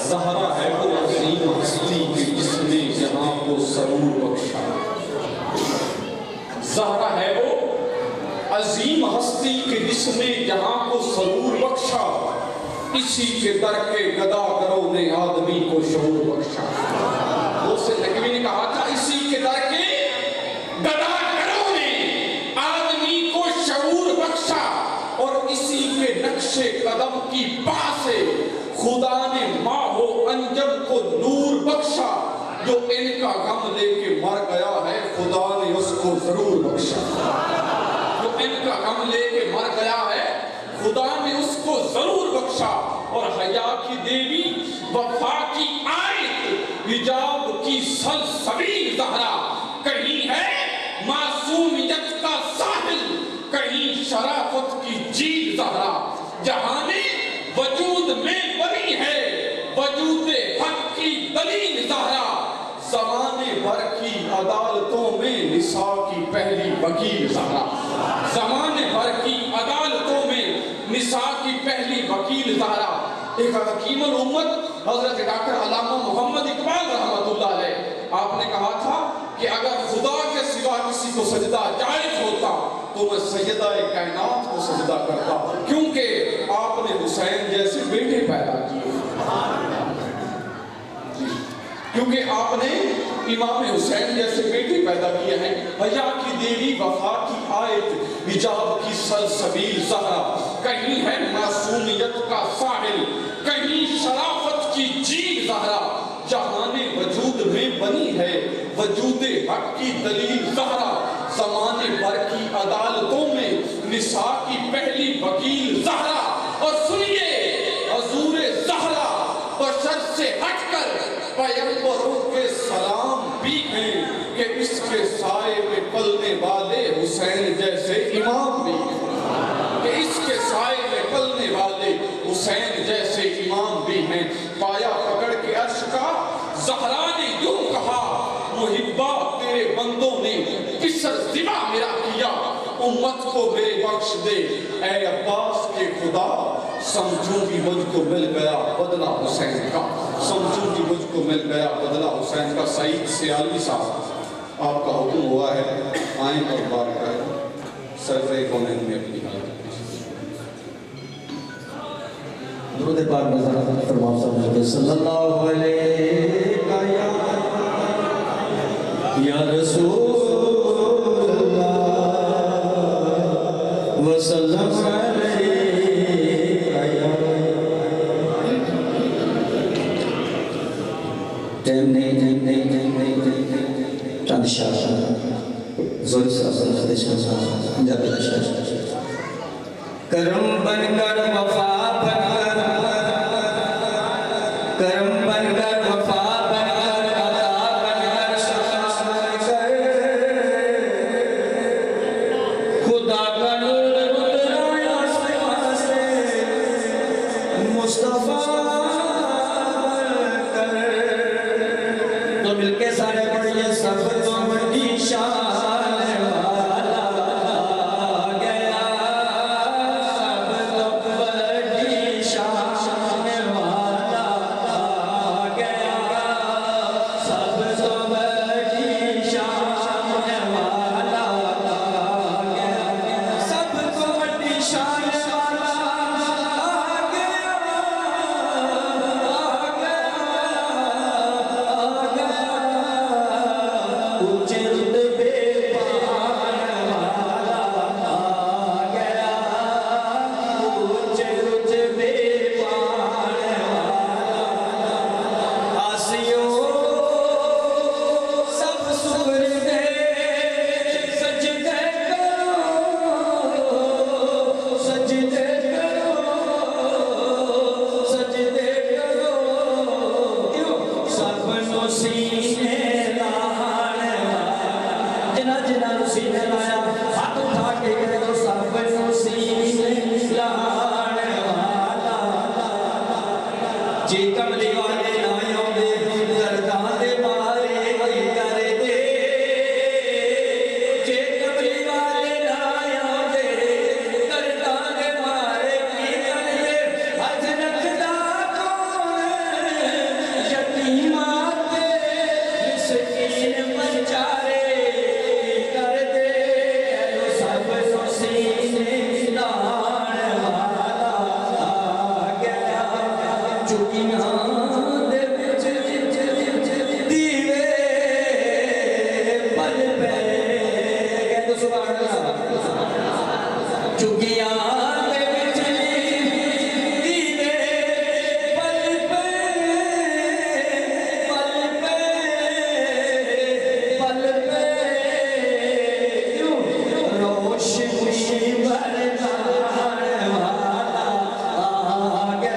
زہرا ہے وہ عظیم ہستی کہ جس نے جہاں کو سرور بخشا. زہرا ہے وہ عظیم ہستی کہ جس نے جہاں کو سرور بخشا. اسی کے در کے گداگروں نے آدمی کو شعور بخشا. اس نقوی نے کہا تھا اسی کے در کے گداگروں نے آدمی کو شعور بخشا. اور اسی کے نقش قدم کی پا سے خدا نے ماہ و انجم کو نور بخشا. جو ان کا غم لے کے مر گیا ہے خدا نے اس کو ضرور بخشا. جو ان کا غم لے کے مر گیا ہے خدا نے اس کو ضرور بخشا. اور حیا کی دیوی وفا کی آیت حجاب کی سلسبیل زہرا. کہیں ہے معصومیت کا ساحل کہیں شرافت کی جھیل زہرا. جہاں نے وجود میں بنی ہے وجود حق کی دلیل زہرا. زمانے بھر کی عدالتوں میں نساء کی پہلی وکیل زہرا. زمانے بھر کی عدالتوں میں نساء کی پہلی وکیل زہرا. ایک حکیم الامت حضرت ڈاکٹر علامہ محمد اقبال رحمۃ اللہ علیہ آپ نے کہا تھا کہ اگر خدا کے سوا کسی کو سجدہ جائز ہوتا تو میں سیدہ کائنات کو سجدہ کرتا کیونکہ آپ نے حسین جیسے بیٹے پیدا کیے. کیونکہ آپ نے امام حسین جیسے بیٹے پیدا کیے ہیں. حیا کی دیوی وفا کی آیت حجاب کی سلسبیل زہرا. کہیں ہے معصومیت کا ساحل کہیں شرافت کی جھیل زہرا. جہان وجود میں بنی ہے وجود حق کی دلیل زہرا. زمانے بھر کی عدالتوں میں نساء کی پہلی وکیل زہرا. اور سنیے حضور زہرا بشر سے ہٹ کر پیغمبروں کے سلام بھی ہیں کہ اس کے سائے میں پلنے والے حسین جیسے امام بھی ہیں. کہ اس کے سائے میں پلنے والے حسین جیسے امام بھی ہیں. پایا پکڑ کے عرش کا زہرا نے یوں کہا محبہ تیرے بندوں نے کسر زبا میرا کیا. امت کو میرے بخش دے اے عباس کے خدا. سمجھوں گی مجھ کو مل گیا بدلہ حسین کا. سمجھوں گی مجھ کو مل گیا بدلہ حسین کا. سعید سیالی صاحب آپ کا حکم ہوا ہے آئیں اور بات کریں. سرور کونین میں اپنی حالت درود پاک نظر فرماؤ صلی اللہ علیہ یا رسول اللہ وسلم چاند شاہ زوری صاحب پنجابی شاہ کرم بن کر وفا بن کر کرم بن کر وفا بن کر عطا بن کر شفا بن کر خدا کا نور اترایا آسمان سے مصطفیٰ بن کر. تو مل کے سارے پڑھئے سب تو بڑی شان ਚੁਗੀਆਂ ਦੇ ਵਿੱਚ ਦੀਵੇ ਪਲ ਪੈ ਕਹਿੰਦੇ ਸੁਭਾਨ ਅੱਲਾਹ ਚੁਗੀਆਂ ਦੇ ਵਿੱਚ ਦੀਵੇ ਪਲ ਪੈ ਪਲ ਪੈ ਰੋਸ਼ਨੀ ਵਰਦਾਨ ਵਾਲਾ ਆ ਗਿਆ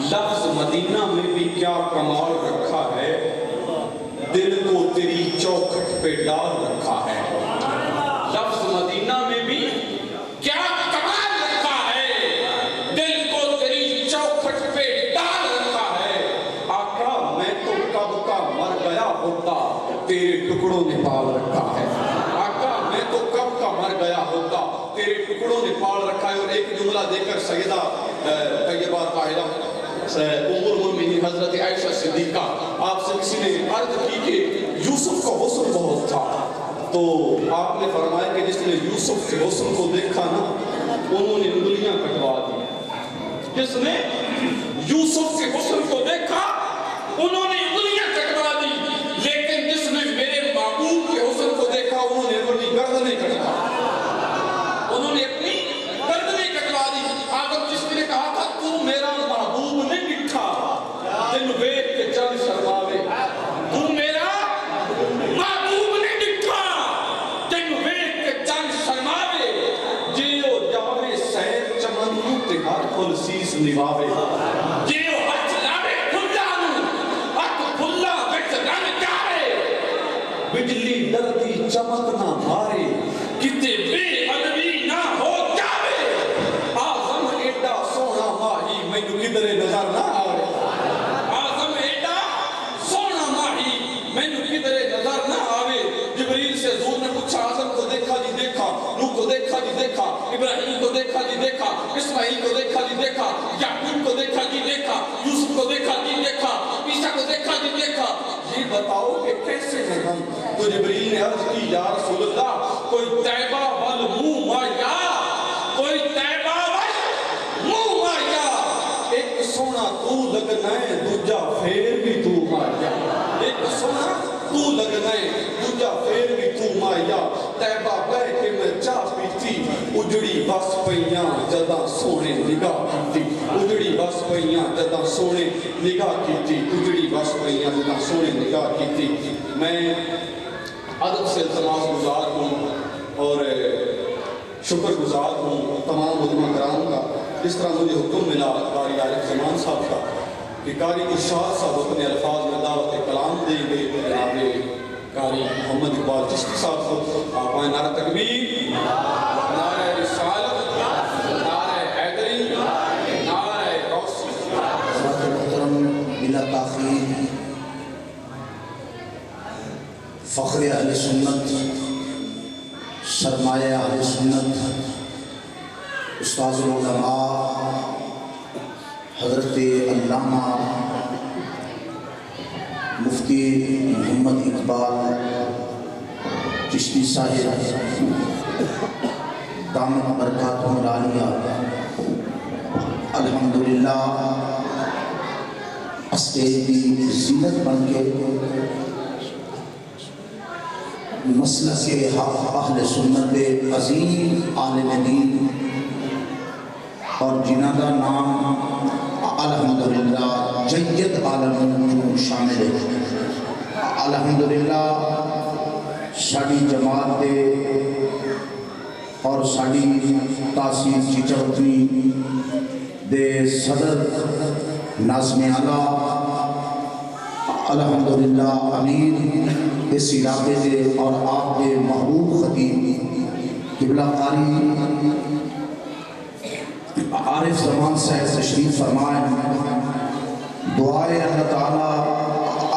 لفظ مدینہ میں بھی کیا کمال رکھا ہے، دل کو تیری چوکھٹ پہ ڈال رکھا ہے۔ لفظ مدینہ میں بھی کیا کمال رکھا ہے، دل کو تیری چوکھٹ پہ ڈال رکھا ہے۔ آقا میں تو کب کا مر گیا ہوتا، تیرے ٹکڑوں نے پال رکھا ہے۔ آقا میں تو کب کا مر گیا ہوتا، تیرے ٹکڑوں نے پال رکھا ہے۔ اور ایک جملہ دے کر سیدہ طیبہ طاہرہ ام المؤمنین حضرت عائشہ صدیقہ آپ سے کسی نے عرض کی کہ یوسف کا حسن بہت تھا، تو آپ نے فرمایا کہ جس نے یوسف کے حسن کو دیکھا نا انہوں نے انگلیاں کٹوا دی۔ جس نے یوسف کے حسن کو دیکھا انہوں نے انگلیاں کٹوا دی، لیکن جس نے میرے محبوب کے حسن کو دیکھا انہوں نے اپنی گردنیں کٹوا دی، انہوں نے اپنی گردنیں کٹوا دی۔ آدم جس نے کہا تھا تو میرا محبوب نہیں ڈٹھا، دن ویک کے چند شرماوے، تو میرا محبوب نہیں ڈٹھا، دن ویک کے چند شرماوے، جیو جاوے سید چمنو تہار کھل سیس نواوے، جیو ہچ لاوے کھلانو ہاتھ کھلا وچ رن جاوے، بجلی ڈرتی چمک نہ مارے، کتے بے ادبی نہ ہو جاوے، آزم ایڈا سونا ماہی مینوں کدھرے نظر نہ آوے، آزم ایڈا سونا ماہی مینوں کدھرے نظر نہ آوے۔ جبریل سے حضور نے پوچھا آزم کو دیکھا جی دیکھا، نوح کو دیکھا جی دیکھا، ابراہیم کو دیکھا جی دیکھا، اسماعیل کو دیکھا جی دیکھا، یعقوب کو دیکھا جی دیکھا، یوسف کو دیکھا جی دیکھا، عیسیٰ کو دیکھا جی دیکھا، یہ بتاؤ کہ کیسے ہیں ہم؟ تو جبریل نے عرض کی یا رسول اللہ کوئی طیبہ والموہ مایا، کوئی طیبہ والموہ مایا، ایک سونا تو لگنا ہے دوجا پھر بھی تو مایا، ایک سونا تو لگنا ہے دوجا پھر بھی تو مایا، طیبہ بہ کے میں چاہ پیتی، اجڑی بس پئیاں جداں سونے نگاہ کیتی، اجڑی بس پئیاں جداں سونے نگاہ کیتی، اجڑی بس پئیاں جداں سونے نگاہ کیتی۔ میں ادب سے التماس گزار ہوں اور شکر گزار ہوں تمام علماء کرام کا، جس طرح مجھے حکم ملا قاری عارف زمان صاحب کا کہ قاری ارشاد صاحب اپنے الفاظ میں دعوت کلام دیں گے، جناب قاری محمد اقبال چشتی صاحب کو آپ آئیں۔ نعرہ تکبیر، نعرہ رسالت، نعرہ حیدری، نعرہ غوثی۔ حضرت محترم بلا تاخیر فخر اہل سنت، سرمایہ اہل سنت، استاذ العلماء حضرت علامہ مفتی محمد اقبال چشتی صاحب دامت برکاتہم العالیہ، الحمدللہ اسٹیج کی زینت بن کے مسلک حق اہل سنت عظیم عالم دین اور جنہ کا نام الحمدللہ جید عالم شامل ہے۔ الحمدللہ ساری جماعت دے اور ساری تحصیل چیچوتنی دے صدر ناظم اعلیٰ الحمدللہ امیر اس علاقے دے اور آپ دے محبوب خطیب قبلہ قاری عارف زمان صاحب تشریف فرمائیں، دعائے اللہ تعالیٰ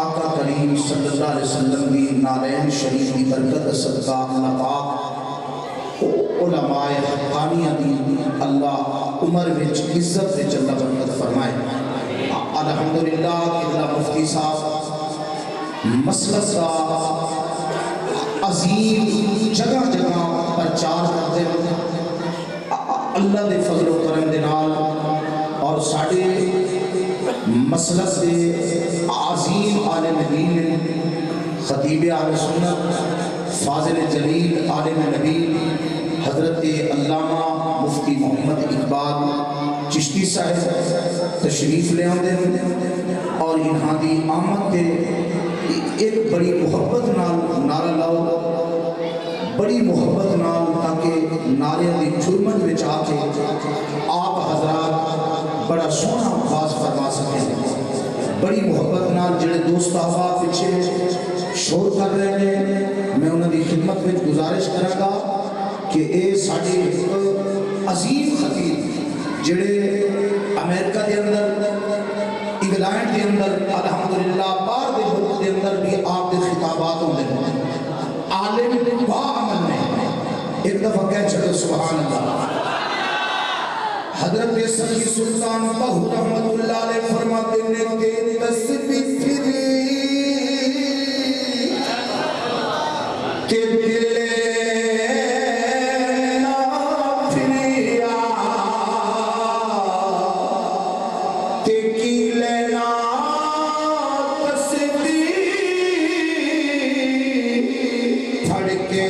آقا کریم صلی اللہ علیہ وسلم کی نالین شریف کی برکت صدقہ اللہ پاک علماء حقانیہ دی اللہ عمر وچ عزت وچ اللہ برکت فرمائے۔ الحمدللہ قبلہ مفتی صاحب مسلک کا عظیم جگہ جگہ پرچار کرتے ہیں اللہ دے فضل و کرم دے نال، اور ساڑھے مسلک دے عظیم عالم دین خطیب اہل سنت فاضل جلیل عالم نبی حضرت علامہ مفتی محمد اقبال چشتی صاحب تشریف لے آندے اور انہاں دی آمد دے ایک بڑی محبت نال نعرہ لاؤ، بڑی محبت نال تاکہ نعرے دی جرمن وچ آ کے آپ حضرات بڑا سونا آواز فرما بڑی محبت نال جڑے دوست احباب پیچھے شور کر رہے ہیں میں انہوں کی خدمت میں گزارش کروں گا کہ اے ساڑے عظیم خطیب جڑے امریکہ دے اندر انگلینڈ دے اندر الحمدللہ باہر دے ملک دے اندر بھی آپ دے خطابات ہوندے ہیں عالم با عمل میں ایک دفعہ کہہ چھڑو سبحان اللہ حضرت سید سلطان بہو رحمت اللہ علیہ فرماتے ہیں کہ تسبیح پھری کہ دل نہ پھریا کہ کی لینا تسبیح پھڑ کے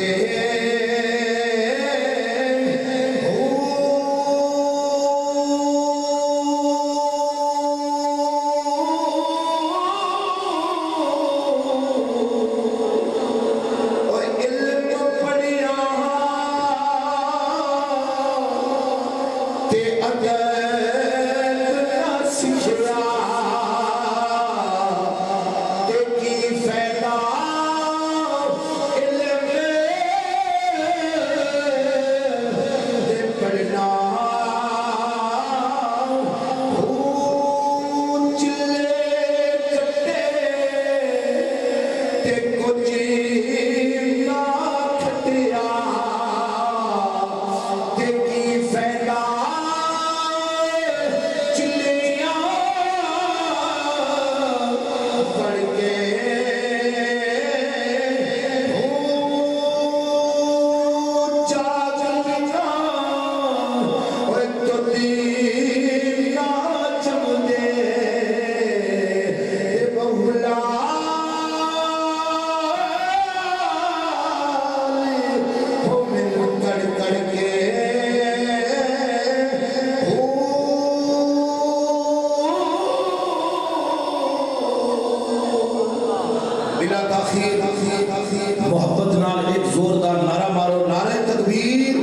محبت نال ایک زوردار نعرہ مارو نعرہ تکبیر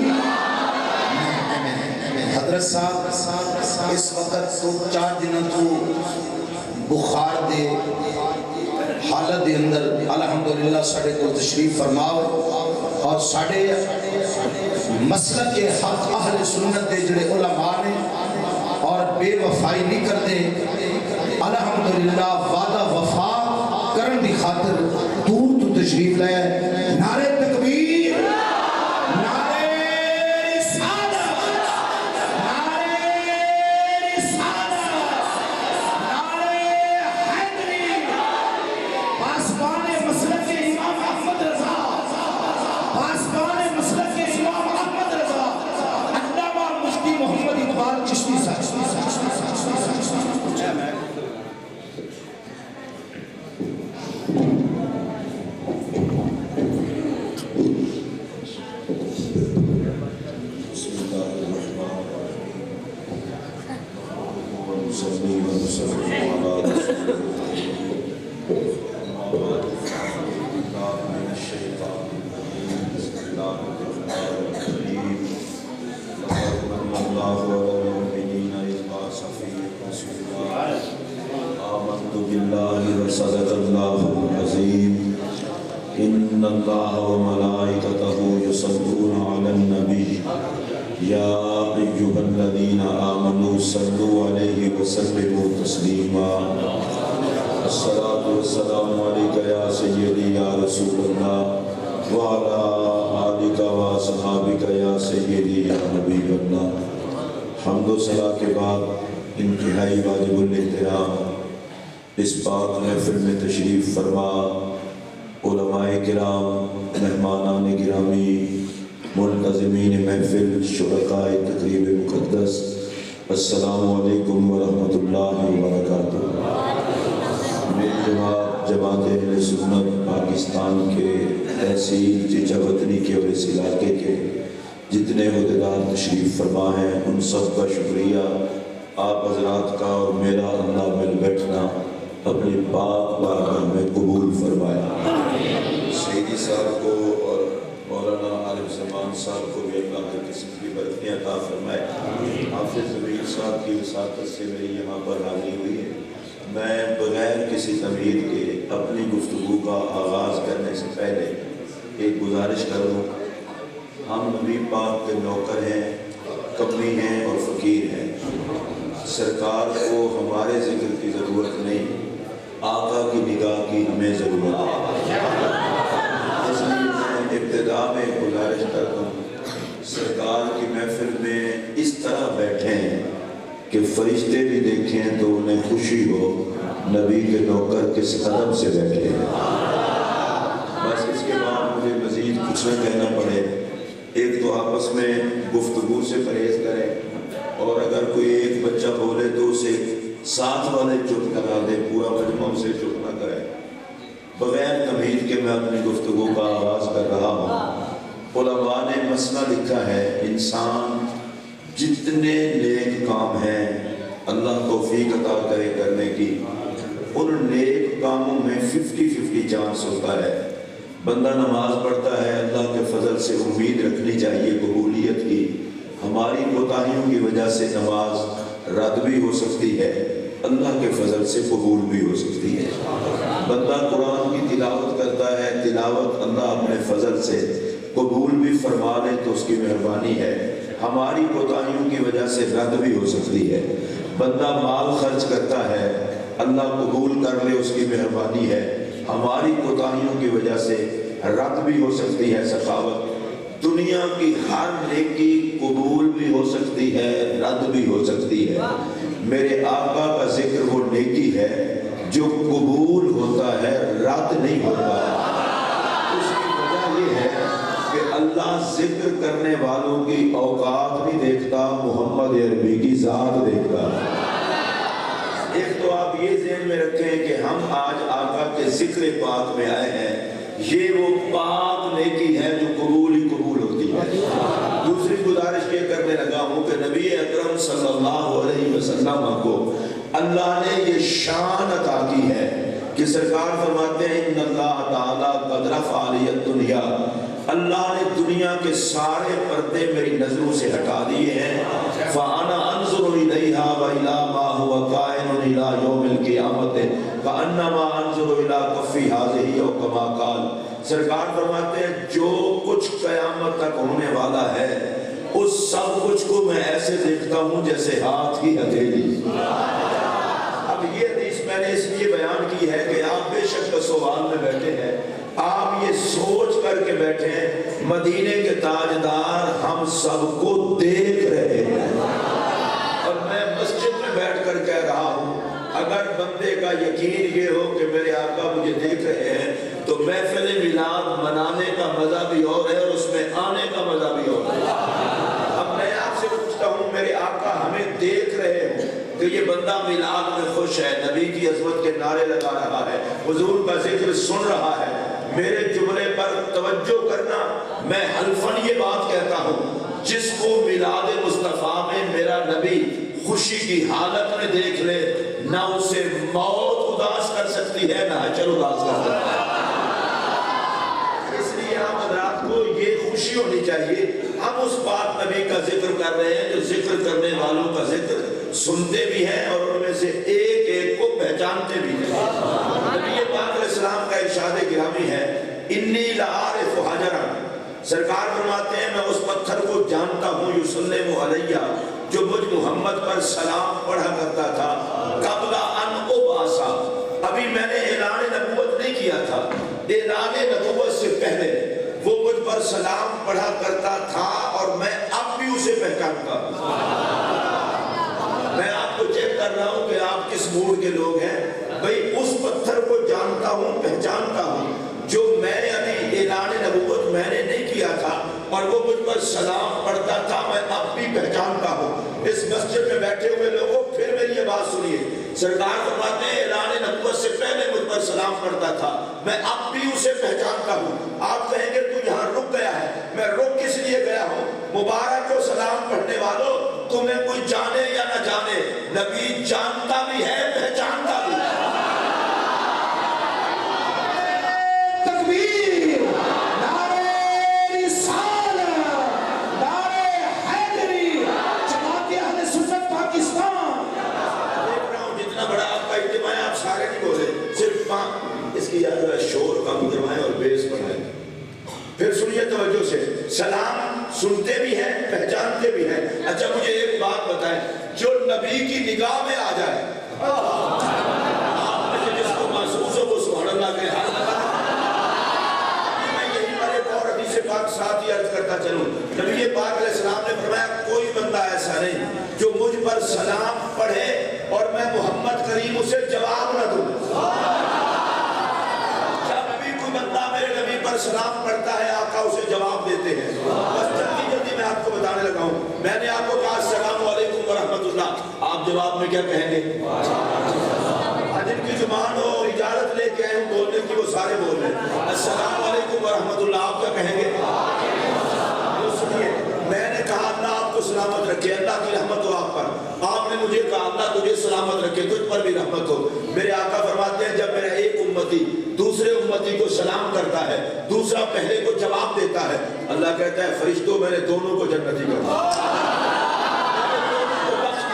حضرت صاحب اس وقت تو 4 دنوں تو بخار دے حالت دے اندر الحمدللہ ساڑھے کو تشریف فرماؤ اور ساڑھے مسلک کے حق اہل سنت دے جڑے علماء نے اور بے وفائی نہیں کرتے الحمدللہ وعدہ وفا کرن دی خاطر دور تو تشریف لے نعرہ تکبیر نعرہ رسالت نعرہ رسالت نعرہ حیدری پاسبان مسلک امام احمد رضا پاسبان مسلک امام احمد رضا علامہ مفتی محمد اقبال چشتی صاحب صدق اللہ العظیم ان اللہ وملائکتہ یصلون علی النبی یا ایھا الذین آمنوا صلوا علیہ وسلموا تسلیما الصلاۃ والسلام علیک یا سیدی یا رسول اللہ وعلی آلک واصحابک یا سیدی یا حبیب اللہ حمد و ثنا کے بعد انتہائی واجب الاحترام اس پاک محفل میں تشریف فرما علماء کرام مہمانان گرامی ملتزمین محفل شرکاء تقریب مقدس السلام علیکم ورحمۃ اللہ وبرکاتہ میری جماعت اہل سنت پاکستان کے تحصیل چچا وطنی کے اور اس علاقے کے جتنے عہدیدار تشریف فرما ہیں ان سب کا شکریہ آپ حضرات کا اور میرا اللہ مل بیٹھنا اپنی پاک بارگاہ میں قبول فرمایا سیدی صاحب کو اور مولانا عارف زمان صاحب کو بھی اللہ کے قسم کی برکتیں عطا فرمائے حافظ ضمیر صاحب کی وساطت سے میری یہاں پر حاضری ہوئی ہے میں بغیر مجلس تمہید کے اپنی گفتگو کا آغاز کرنے سے پہلے ایک گزارش کروں. ہم نبی پاک کے نوکر ہیں، کمی ہیں اور فقیر ہیں. سرکار کو ہمارے ذکر کی ضرورت نہیں، آقا کی نگاہ کی ہمیں ضرورت ہے. اس لیے میں ابتدا میں گزارش کرتا ہوں، سرکار کی محفل میں اس طرح بیٹھے ہیں کہ فرشتے بھی دیکھیں تو انہیں خوشی ہو نبی کے نوکر کس قدم سے بیٹھے ہیں. بس اس کے بعد مجھے مزید کچھ نہ کہنا پڑے. ایک تو آپس میں گفتگو سے پرہیز کریں، اور اگر کوئی ایک بچہ بولے تو اسے ساتھ والے چپ کرا دے، پورا مجمع اسے چپ نہ کرے. بغیر تمہید کے میں اپنی گفتگو کا آغاز کر رہا ہوں. علماء نے مسئلہ لکھا ہے، انسان جتنے نیک کام ہیں اللہ توفیق عطا کرے کرنے کی، ان نیک کاموں میں 50-50 چانس ہوتا ہے. بندہ نماز پڑھتا ہے، اللہ کے فضل سے امید رکھنی چاہیے قبولیت کی. ہماری کوتاہیوں کی وجہ سے نماز رد بھی ہو سکتی ہے، اللہ کے فضل سے قبول بھی ہو سکتی ہے. بندہ قرآن کی تلاوت کرتا ہے، تلاوت اللہ اپنے فضل سے قبول بھی فرما لے تو اس کی مہربانی ہے، ہماری کوتاہیوں کی وجہ سے رد بھی ہو سکتی ہے. بندہ مال خرچ کرتا ہے، اللہ قبول کر لے اس کی مہربانی ہے، ہماری کوتاہیوں کی وجہ سے رد بھی ہو سکتی ہے. سخاوت دنیا کی ہر نیکی قبول بھی ہو سکتی ہے، رد بھی ہو سکتی ہے. میرے آقا کا ذکر وہ نیکی ہے جو قبول ہوتا ہے، رد نہیں ہوتا. اس کی وجہ یہ ہے کہ اللہ ذکر کرنے والوں کی اوقات نہیں دیکھتا، محمد عربی کی ذات دیکھتا. ایک تو آپ یہ ذہن میں رکھیں کہ ہم آج آقا کے ذکر پاک میں آئے ہیں، یہ وہ پاک نیکی ہے جو قبول ہی قبول ہوتی ہے. دوسری گزارش یہ کرنے لگا ہوں کہ نبی اکرم صلی اللہ علیہ وسلم کو اللہ نے یہ شان عطا کی ہے کہ سرکار فرماتے ہیں ان اللہ تعالیٰ قد رفع لی الدنیا، اللہ نے دنیا کے سارے پردے میری نظروں سے ہٹا دیے ہیں. فانا انظر الیہا والی ما هو کائن الی یوم القیامت کانما انظر الی کفی هذه او کما قال. سرکار فرماتے ہیں جو کچھ قیامت تک ہونے والا ہے اس سب کچھ کو میں ایسے دیکھتا ہوں جیسے ہاتھ کی ہتھیلی. اب یہ حدیث میں نے اس لیے بیان کی ہے کہ آپ بے شک سوال میں بیٹھے ہیں، آپ یہ سوچ کر کے بیٹھے ہیں مدینے کے تاجدار ہم سب کو دیکھ رہے ہیں. اور میں مسجد میں بیٹھ کر کہہ رہا ہوں، اگر بندے کا یقین یہ ہو کہ میرے آقا مجھے دیکھ رہے ہیں تو محفل میلاد منانے کا مزہ بھی اور ہے اور اس میں آنے کا مزہ بھی اور ہے. اب میں آپ سے پوچھتا ہوں، میرے آقا ہمیں دیکھ رہے ہوں کہ یہ بندہ میلاد میں خوش ہے، نبی کی عظمت کے نعرے لگا رہا ہے، حضور کا ذکر سن رہا ہے، میرے جملے پر توجہ کرنا. میں حلفاً یہ بات کہتا ہوں، جس کو میلاد مصطفیٰ میں میرا نبی خوشی کی حالت میں دیکھ لے، نہ اسے موت اداس کر سکتی ہے، نہ اجل اداس کر سکتی ہے. اس لیے آپ حضرات کو یہ خوشی ہونی چاہیے، ہم اس پاک نبی کا ذکر کر رہے ہیں جو ذکر کرنے والوں کا ذکر سنتے بھی ہیں اور ان میں سے ایک ایک کو پہچانتے بھی ہیں. نبی پاک علیہ السلام کا ارشاد گرامی ہے، انی لعارف حجرا. سرکار فرماتے ہیں میں اس پتھر کو جانتا ہوں، یسلم علیہ، جو مجھ محمد پر سلام پڑھا کرتا تھا، قبل ان ابعث، ابھی میں نے اعلان نبوت نہیں کیا تھا، اعلان نبوت سے پہلے وہ مجھ پر سلام پڑھا کرتا تھا اور میں اب بھی اسے پہچانتا ہوں. میں آپ کو چیک کر رہا ہوں کہ آپ کس موڈ کے لوگ ہیں. بھئی اس پتھر کو جانتا ہوں، پہچانتا ہوں، جو میں نے ابھی اعلان نبوت میں نے نہیں کیا تھا اور وہ مجھ پر سلام پڑھتا تھا، میں اب بھی پہچانتا ہوں. اس مسجد میں بیٹھے ہوئے لوگوں پھر میری یہ بات سنیے، سرکار فرماتے ہیں اعلان نبوت سے پہلے مجھ پر سلام پڑھتا تھا، میں اب بھی اسے پہچانتا ہوں. آپ کہیں گے تو یہاں رک گیا ہے، میں رک کس لیے گیا ہوں؟ مبارک ہو سلام پڑھنے والوں، تمہیں کوئی جانے یا نہ جانے، نبی جانتا بھی ہے، پہچانتا بھی ہے. تکبیر، نعرہ رسالت، نعرہ حیدری، جماعت اہل سنت پاکستان. دیکھ رہا ہوں جتنا بڑا آپ کا اجتماع ہے، آپ سارے نہیں بولے، مستی یا جو ہے شور کم کروائیں اور بیس بڑھائیں. پھر سنیے توجہ سے, سلام سنتے بھی ہیں پہچانتے بھی ہیں. اچھا مجھے ایک بات بتائیں, جو نبی کی نگاہ میں آ جائے, آپ میں سے جس کو محسوس ہو وہ سبحان اللہ کے حال میں یہی پر ایک اور حدیث پاک ساتھ ہی عرض کرتا چلوں. نبی پاک علیہ السلام نے فرمایا کوئی بندہ ایسا نہیں جو مجھ پر سلام پڑھے اور میں محمد کریم اسے جواب نہ دوں. جب بھی کوئی بندہ میرے نبی پر سلام پڑھتا ہے آقا اسے جواب دیتے ہیں. بس جلدی جلدی میں آپ کو بتانے لگا ہوں. میں نے آپ کو کہا السلام علیکم ورحمۃ اللہ, آپ جواب میں کیا کہیں گے؟ جن کی زبان ہو اجازت لے کے آئے ہوں بولنے کی وہ سارے بول رہے ہیں السلام علیکم ورحمۃ اللہ, آپ کیا کہیں گے؟ سنیے, میں نے کہا اللہ آپ کو سلامت رکھے, اللہ کی رحمت ہو آپ پر. آپ نے مجھے کہا اللہ تجھے سلامت رکھے, تجھ پر بھی رحمت ہو. میرے آقا فرماتے ہیں جب میرا ایک امتی دوسرے امتی کو سلام کرتا ہے, دوسرا پہلے کو جواب دیتا ہے, اللہ کہتا ہے فرشتوں میں نے دونوں کو جنتی کر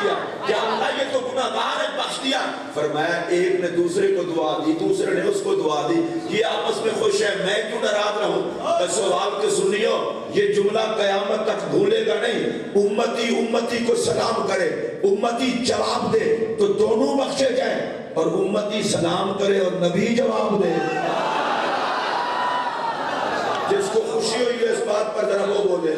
دیا. کیا اللہ یہ تو گناہگار ہے بخش دیا؟ فرمایا ایک نے دوسرے کو دعا دی, دوسرے نے اس کو دعا دی, یہ آپس میں خوش ہے, میں کیوں ناراض رہوں؟ بس سوال کے سنیو, یہ جملہ قیامت تک بھولے گا نہیں. امتی امتی کو سلام کرے, امتی جواب دے تو دونوں بخشے جائیں, اور امتی سلام کرے اور نبی جواب دے. جس کو خوشی ہوئی ہے اس بات پر ذرا وہ بولے.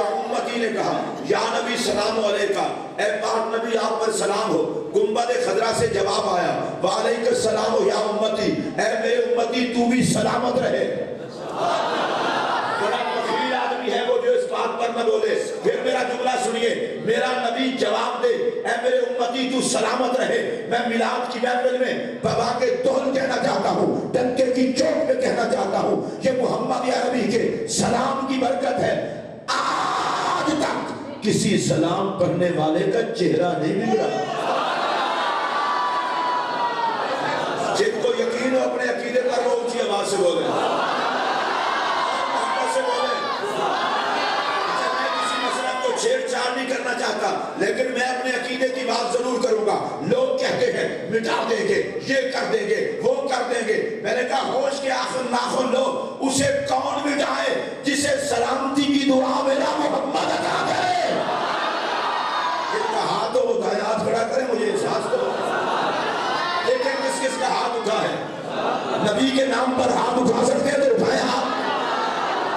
امتی نے کہا یا نبی سلام علیکہ, اے پاک نبی آپ پر سلام ہو. گنبد خضرا سے جواب آیا وعلیکم السلام یا امتی, اے میرے امتی تو بھی سلامت رہے. بڑا بخیل آدمی ہے وہ جو اس بات پر نہ بولے. پھر میرا جملہ سنیے, میرا نبی جواب دے اے میرے امتی تو سلامت رہے. میں میلاد کی محفل میں بابا کے دول کہنا چاہتا ہوں, ڈنکے کی چوٹ میں کہنا چاہتا ہوں, یہ محمد عربی کے سلام کی برکت ہے. آج تک کسی سلام پڑھنے والے کا چہرہ نہیں بگڑا. جن کو یقین ہو اپنے عقیدے پر وہ اونچی آواز سے بولیں, محبت سے بولیں. میں کسی مسئلہ کو چھیڑ چھاڑ نہیں کرنا چاہتا, لیکن میں اپنے عقیدے کی بات ضرور کروں گا. لوگ کہتے ہیں مٹا دیں گے, یہ کر دیں گے, وہ کر دیں گے. میں نے کہا ہوش کے آخر ناخن لو, اسے کون مٹائے جسے سلامتی کی دعا میرا محمد عطا کرے. ہاتھ ہو اٹھائے, ہاتھ کھڑا کریں, مجھے احساس تو دیکھیں کس کس کا ہاتھ اٹھا ہے. نبی کے نام پر ہاتھ اٹھا سکتے ہیں تو اٹھائے ہاتھ.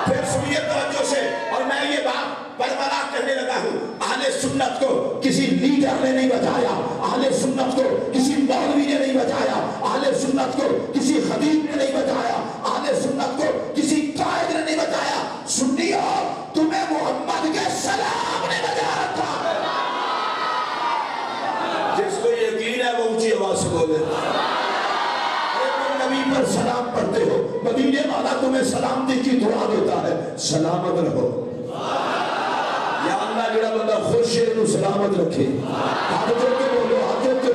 پھر سنیے توجہ سے, اور میں یہ بات برملا کہنے لگا ہوں, اہل سنت کو کسی لیڈر نے نہیں بچایا, اہل سنت کو کسی مولوی نے نہیں بچایا, اہل سنت کو کسی خطیب نے نہیں بچایا, اہل سنت کو کسی قائد نے نہیں بچایا. سنیو, تمہیں محمد کے سلام نے بچا رکھا. جس کو یقین ہے وہ اونچی آواز سے بولے. نبی پر سلام پڑھتے ہو, مدینے والا تمہیں سلامتی کی دعا دیتا ہے, سلامت رہو. یا اللہ جڑا بندہ خوش ہے انہوں سلامت رکھے. ہاتھ جوڑ کے بولو, ہاتھ جوڑ کے.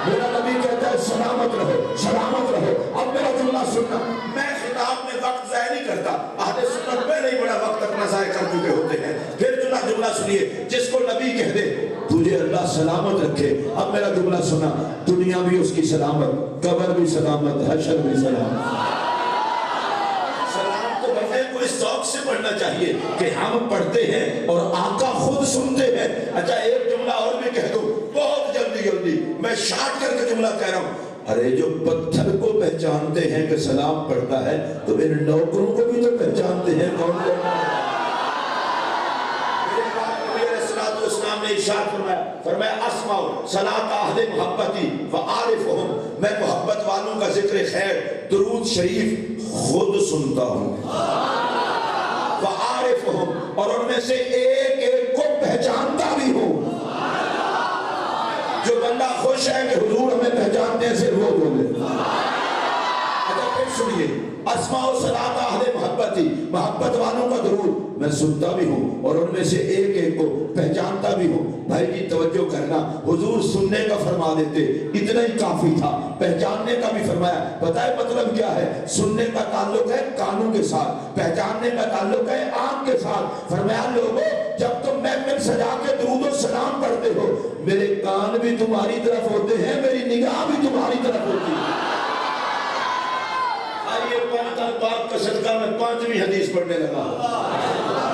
میرا نبی کہتا ہے سلامت رہو, سلامت رہو. اب میرا جملہ سننا, میں خطاب میں وقت ضائع نہیں کرتا, اہل سنت پہلے ہی بڑا وقت اپنا ضائع کر چکے ہوتے ہیں. پھر جملہ سنیے, جس کو نبی کہہ دے تجھے اللہ سلامت رکھے. اب میرا جملہ سنا, دنیا بھی اس کی سلامت, قبر بھی سلامت, حشر بھی سلامت. سلام تو بندے کو اس ذوق سے پڑھنا چاہیے کہ ہم پڑھتے ہیں اور آقا خود سنتے ہیں. اچھا ایک جملہ اور بھی کہہ دوں, بہت جلدی جلدی, میں شارٹ کر کے جملہ کہہ رہا ہوں. ارے جو پتھر کو پہچانتے ہیں کہ سلام پڑھتا ہے, تو ان نوکروں کو بھی تو پہچانتے ہیں کون کون. نے ارشاد فرمایا اسمعوا صلاۃ اہل محبتی وعارفہم, میں محبت والوں کا ذکر خیر درود شریف خود سنتا ہوں. وعارفہم, اور ان میں سے ایک ایک کو پہچانتا بھی ہوں. جو بندہ خوش ہے کہ حضور ہمیں پہچانتے ہیں صرف وہ بولے. اچھا پھر سنیے, اسماء و صلاۃ اہل محبتی, محبت والوں کا درود میں سنتا بھی ہوں اور ان میں سے ایک ایک کو پہچانتا بھی ہوں. بھائی جی توجہ کرنا, حضور سننے کا فرما دیتے اتنا ہی کافی تھا, پہچاننے کا بھی فرمایا. پتہ ہے مطلب کیا ہے؟ سننے کا تعلق ہے کانوں کے ساتھ, پہچاننے کا تعلق ہے آنکھ کے ساتھ. فرمایا لوگوں جب تم محفل سجا کے درود و سلام پڑھتے ہو، میرے کان بھی تمہاری طرف ہوتے ہیں، میری نگاہ بھی تمہاری طرف ہوتی ہے۔ آئیے پاک کا صدقہ میں 5ویں حدیث پڑھنے لگا۔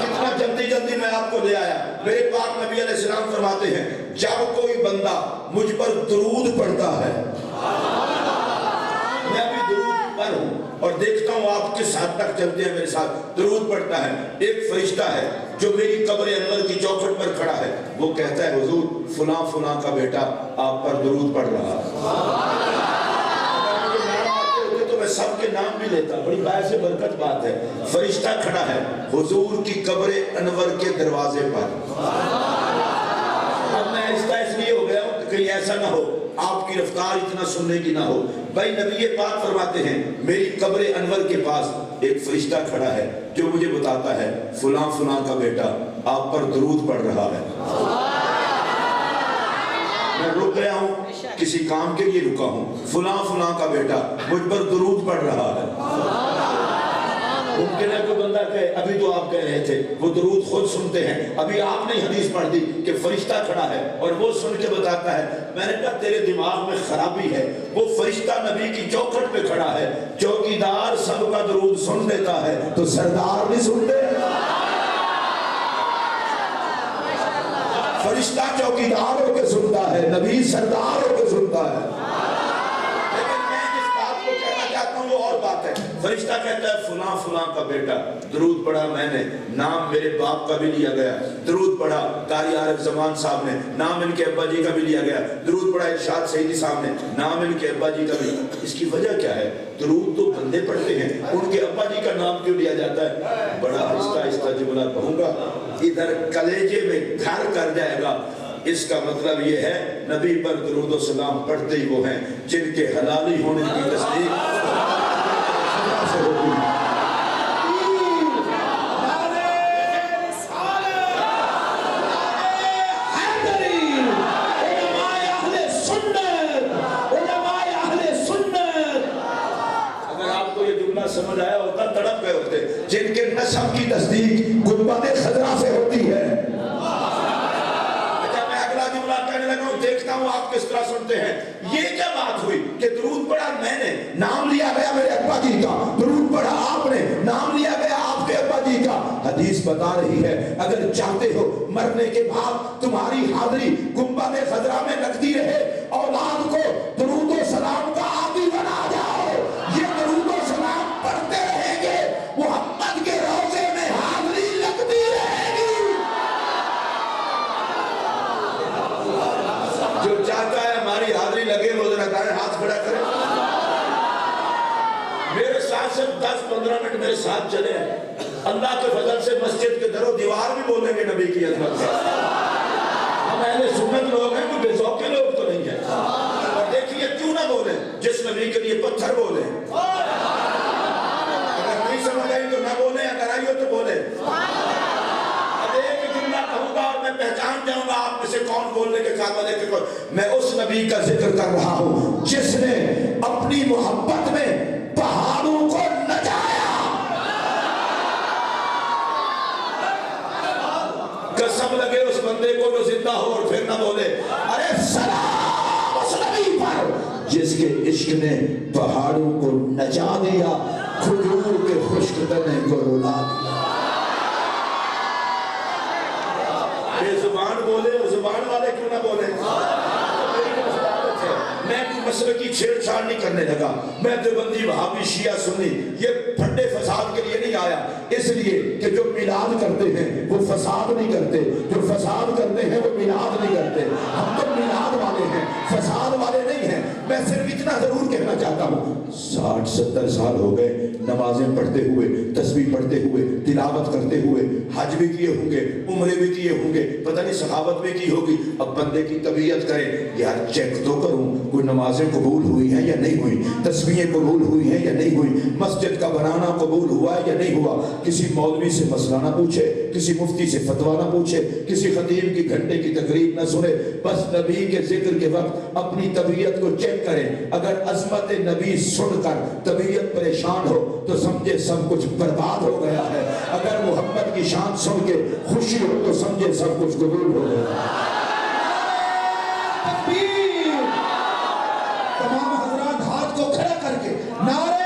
کتنا جلدی جلدی میں آپ کو لے آیا۔ میرے پاک نبی علیہ السلام فرماتے ہیں جب کوئی بندہ مجھ پر درود پڑھتا ہے، میں بھی درود پر ہوں اور دیکھتا ہوں آپ کس حد تک چلتے ہیں میرے ساتھ، درود پڑھتا ہے، ایک فرشتہ ہے جو میری قبر انور کی چوکھٹ پر کھڑا ہے، وہ کہتا ہے حضور فلاں فلاں کا بیٹا آپ پر درود پڑھ رہا ہے۔ میں سب کے نام بھی لیتا، بڑی باعث برکت بات ہے۔ فرشتہ کھڑا ہے حضور کی قبر انور کے دروازے پر۔ اب میں ایسا اس لیے ہو گیا ہوں کہ کہیں ایسا نہ ہو آپ کی رفتار اتنا سننے کی نہ ہو۔ بھائی نبی پاک فرماتے ہیں میری قبر انور کے پاس ایک فرشتہ کھڑا ہے جو مجھے بتاتا ہے فلاں فلاں کا بیٹا آپ پر درود پڑھ رہا ہے۔ میں رک گیا ہوں، کسی کام کے لیے رکا ہوں، فلاں فلاں کا بیٹا مجھ پر درود پڑھ رہا ہے۔ ممکن ہے کوئی بندہ کہے ابھی تو آپ کہہ رہے تھے وہ درود خود سنتے ہیں، ابھی آپ نے حدیث پڑھ دی کہ فرشتہ کھڑا ہے اور وہ سن کے بتاتا ہے۔ میں نے کہا تیرے دماغ میں خرابی ہے، وہ فرشتہ نبی کی چوکھٹ پہ کھڑا ہے، چوکیدار سب کا درود سن دیتا ہے تو سردار نہیں سنتے؟ فرشتہ چوکیدار ہو کے سنتا ہے، نبی سردار ہو کے سنتا ہے۔ لیکن میں جس بات کو کہنا چاہتا ہوں وہ اور بات ہے۔ فرشتہ کہتا ہے فلاں فلاں کا بیٹا درود پڑھا میں نے، نام میرے باپ کا بھی لیا گیا، درود پڑھا قاری عارف زمان صاحب نے، نام ان کے ابا جی کا بھی لیا گیا، درود پڑھا ارشاد سعیدی صاحب نے، نام ان کے ابا جی کا بھی۔ اس کی وجہ کیا ہے؟ درود تو بندے پڑھتے ہیں، ان کے ابا جی کا نام کیوں لیا جاتا ہے؟ بڑا آہستہ آہستہ جملہ کہوں گا، ادھر کلیجے میں گھر کر جائے گا۔ اس کا مطلب یہ ہے نبی پر درود و سلام پڑھتے ہی وہ ہیں جن کے حلالی ہونے کی تصدیق سے ہوتی ہے۔ سمجھ آیا ہوتا تڑپ گئے ہوتے جن کے نسب کی تصدیق گنبد خضرا سے ہوتی ہے۔ اچھا میں اگلا جملہ کہنے لگا ہوں، دیکھتا ہوں آپ کس طرح سنتے ہیں۔ یہ کیا بات ہوئی کہ درود پڑھا میں نے، نام لیا گیا میرے ابا جی کا، درود پڑھا آپ نے، نام لیا گیا آپ کے ابا جی کا۔ حدیث بتا رہی ہے اگر چاہتے ہو مرنے کے بعد تمہاری حاضری گنبد خضرا میں لگتی رہے، اولاد کو درود و سلام کا عادی بنا جاؤ، یہ درود و سلام پڑھتے رہیں گے، محمد کے روضے میں حاضری لگتی رہے گی۔ جو چاہتا ہے ہماری حاضری لگے وہ ذرا دائیں ہاتھ کھڑا کرے۔ میرے ساتھ صرف 10-15 منٹ میرے ساتھ چلے ہیں، اللہ کے فضل سے مسجد کے در و دیوار بھی بولیں گے نبی کی عظمت سے۔ ہم اہل سنت لوگ ہیں، کوئی بے ذوقے لوگ تو نہیں ہیں۔ اور دیکھیے کیوں نہ بولیں، جس نبی کے لیے پتھر بولیں، سمجھ آئی تو نہ بولے، اگر آئی ہو تو بولے۔ اب ایک جملہ کہوں گا اور میں پہچان جاؤں گا آپ میں سے کون بولنے کے قابل ہے کہ کون۔ میں اس نبی کا ذکر کر رہا ہوں جس نے اپنی محبت میں پہاڑوں کو نچایا۔ قسم لگے اس بندے کو جو زندہ ہو اور پھر نہ بولے ارے سلام اس نبی پر جس کے عشق نے پہاڑوں کو نچا دیا، کھجور کے خشک تنے کو رولا دیا۔ بے زبان بولے اور زبان والے کیوں نہ بولے؟ میں کوئی مسلکی چھیڑ چھاڑ نہیں کرنے لگا، میں دیوبندی وہابی شیعہ سنی یہ پھڈے فساد کے لیے نہیں آیا، اس لیے کہ جو میلاد کرتے ہیں وہ فساد نہیں کرتے، جو فساد کرتے ہیں وہ میلاد نہیں کرتے۔ ہم تو میلاد والے ہیں، فساد والے نہیں ہیں۔ میں صرف اتنا ضرور کہنا چاہتا ہوں 60-70 سال ہو گئے نمازیں پڑھتے ہوئے، تسبیح پڑھتے ہوئے، تلاوت کرتے ہوئے، حج بھی کیے ہوں گے، عمرے بھی کیے ہوں گے، پتہ نہیں سخاوت بھی کی ہوگی۔ اب بندے کی طبیعت کرے یار چیک تو کروں کوئی نمازیں قبول ہوئی ہیں یا نہیں ہوئی، تسبیحیں قبول ہوئی ہیں یا نہیں ہوئی، مسجد کا بنانا قبول ہوا ہے یا نہیں ہوا۔ کسی مولوی سے مسئلہ نہ پوچھے، کسی مفتی سے فتویٰ نہ پوچھے، کسی خطیب کی گھنٹے کی تقریر نہ سنے، بس نبی کے ذکر کے وقت اپنی طبیعت کو چیک کریں۔ اگر عظمت نبی سن کر طبیعت پریشان ہو تو سمجھے سب کچھ برباد ہو گیا ہے، اگر محمد کی شان سن کے خوشی ہو تو سمجھے سب کچھ قبول ہو گیا ہے۔ تکبیر! تمام حضرات ہاتھ کو کھڑا کر کے نعرہ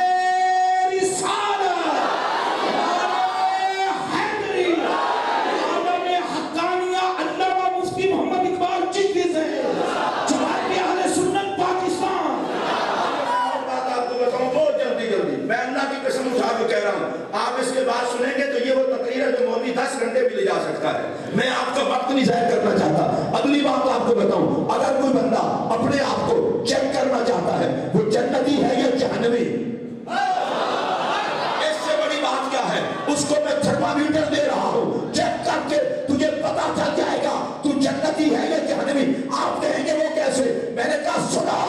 رسالت، نعرہ حیدری، عالم حقانیہ علامہ مفتی محمد اقبال چشتی سے جماعت اہل سنت پاکستان۔ بات آپ کو بتاؤں بہت جلدی، میں اللہ کی قسم اٹھا کے کہہ رہا ہوں، آپ اس کے بعد سنیں گے تو یہ وہ تقریر ہے جو مولوی 10 گھنٹے بھی لے جا سکتا ہے۔ میں آپ کا وقت نہیں ضائع کرنا چاہتا۔ اگلی بات آپ کو بتاؤں، اگر کوئی بندہ اپنے آپ کو چیک کرنا چاہتا ہے وہ جنتی ہے یا جہنمی، اس سے بڑی بات کیا ہے؟ اس کو میں تھرمامیٹر دے رہا ہوں، چیک کر کے تجھے پتا چل جائے گا تو جنتی ہے یا جہنمی۔ آپ کہیں گے وہ کیسے؟ میں نے کہا سنو،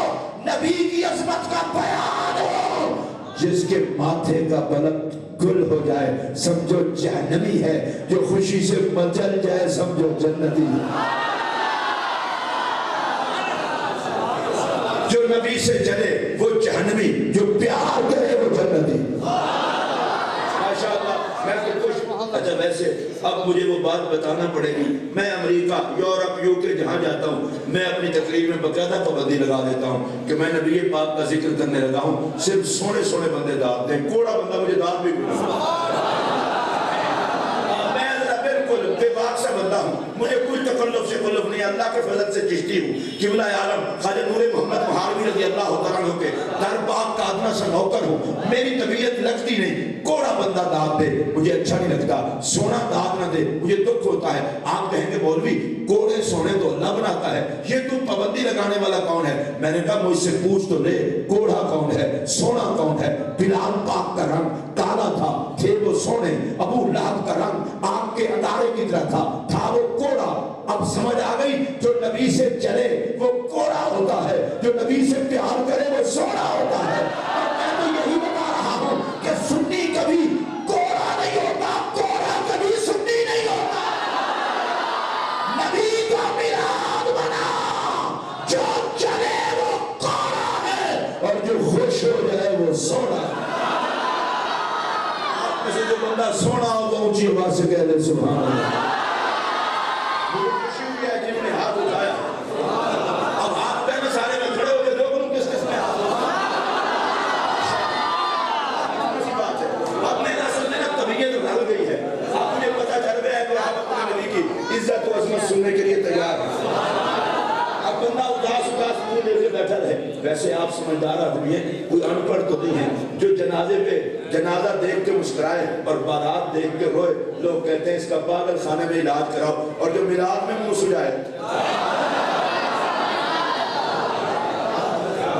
نبی کی عظمت کا بیان ہو، جس کے ماتھے کا بلب گل ہو جائے سمجھو جہنمی ہے، جو خوشی سے مچل جائے سمجھو جنتی ہے۔ جو نبی سے جلے وہ جہنمی، جو پیار کرے وہ جنتی۔ ماشاءاللہ میں تو خوش۔ اچھا ویسے اب مجھے وہ بات بتانا پڑے گی، میں امریکہ، یورپ، یوکے جہاں جاتا ہوں میں اپنی تقریر میں باقاعدہ پابندی لگا دیتا ہوں کہ میں نبی پاک کا ذکر کرنے لگا ہوں، صرف سونے سونے بندے داد دیں، کوڑا بندہ مجھے داد بھی کوئی میں بالکل بے باک سا بندہ ہوں، مجھے کوئی تکلف سے کلف نہیں، اللہ کے فضل سے چشتی ہوں، قبلہ عالم خواجہ نور محمد مہاروی رضی اللہ تعالیٰ عنہ کے در پاک کا ادنا سا نوکر ہوں، میری طبیعت لگتی نہیں، کوڑا بندہ داد دے مجھے اچھا نہیں لگتا، سونا داد نہ دے مجھے دکھ ہوتا ہے۔ آپ کہیں گے مولوی کوڑے سونے تو اللہ بناتا ہے، یہ تو پابندی لگانے والا کون ہے؟ میں نے کہا مجھ سے پوچھ تو لے، کوڑا کون ہے، سونا کون ہے؟ بلال پاک کا رنگ کالا تھا، تھے وہ سونے، ابو لہب کا رنگ آگ کے انگارے کی طرح تھا وہ کوڑا۔ اب سمجھ آ گئی، جو نبی سے چلے وہ کوڑا ہوتا ہے، جو نبی سے پیار کرے وہ سونا ہوتا ہے۔ اور میں تو یہی بتا رہا ہوں کہ سنی کبھی کوڑا نہیں ہوتا، کوڑا کبھی سنی نہیں ہوتا۔ نبی کا میلاد بنا، جو چلے وہ کوڑا ہے اور جو خوش ہو جائے وہ سونا ہے۔ آپ میں سے جو بندہ سونا ہو وہ اونچی آواز سے کہہ دے سبحان اللہ۔ مجھے خوشی ہوئی ہے جنہوں نے ہاتھ اٹھایا، اب ہاتھ پہلے سارے میں کھڑے ہو کے دو کروں کس کس میں ہاتھ بات ہے۔ اب میرے اصل میں نا طبیعت رل گئی ہے، اب مجھے پتا چل گیا ہے کہ آپ اپنے نبی کی عزت و عظمت سننے کے لیے تیار ہیں۔ اب بندہ اداس منہ لے کے بیٹھا رہے۔ ویسے آپ سمجھدار آدمی ہیں، کوئی ان پڑھ تو نہیں ہے جو جنازے پہ جنازہ دیکھ کے مسکرائے اور بارات دیکھ کے روئے۔ لوگ کہتے ہیں اس کا پاگل خانے میں علاج کراؤ، اور جو میلاد میں منہ سجائے۔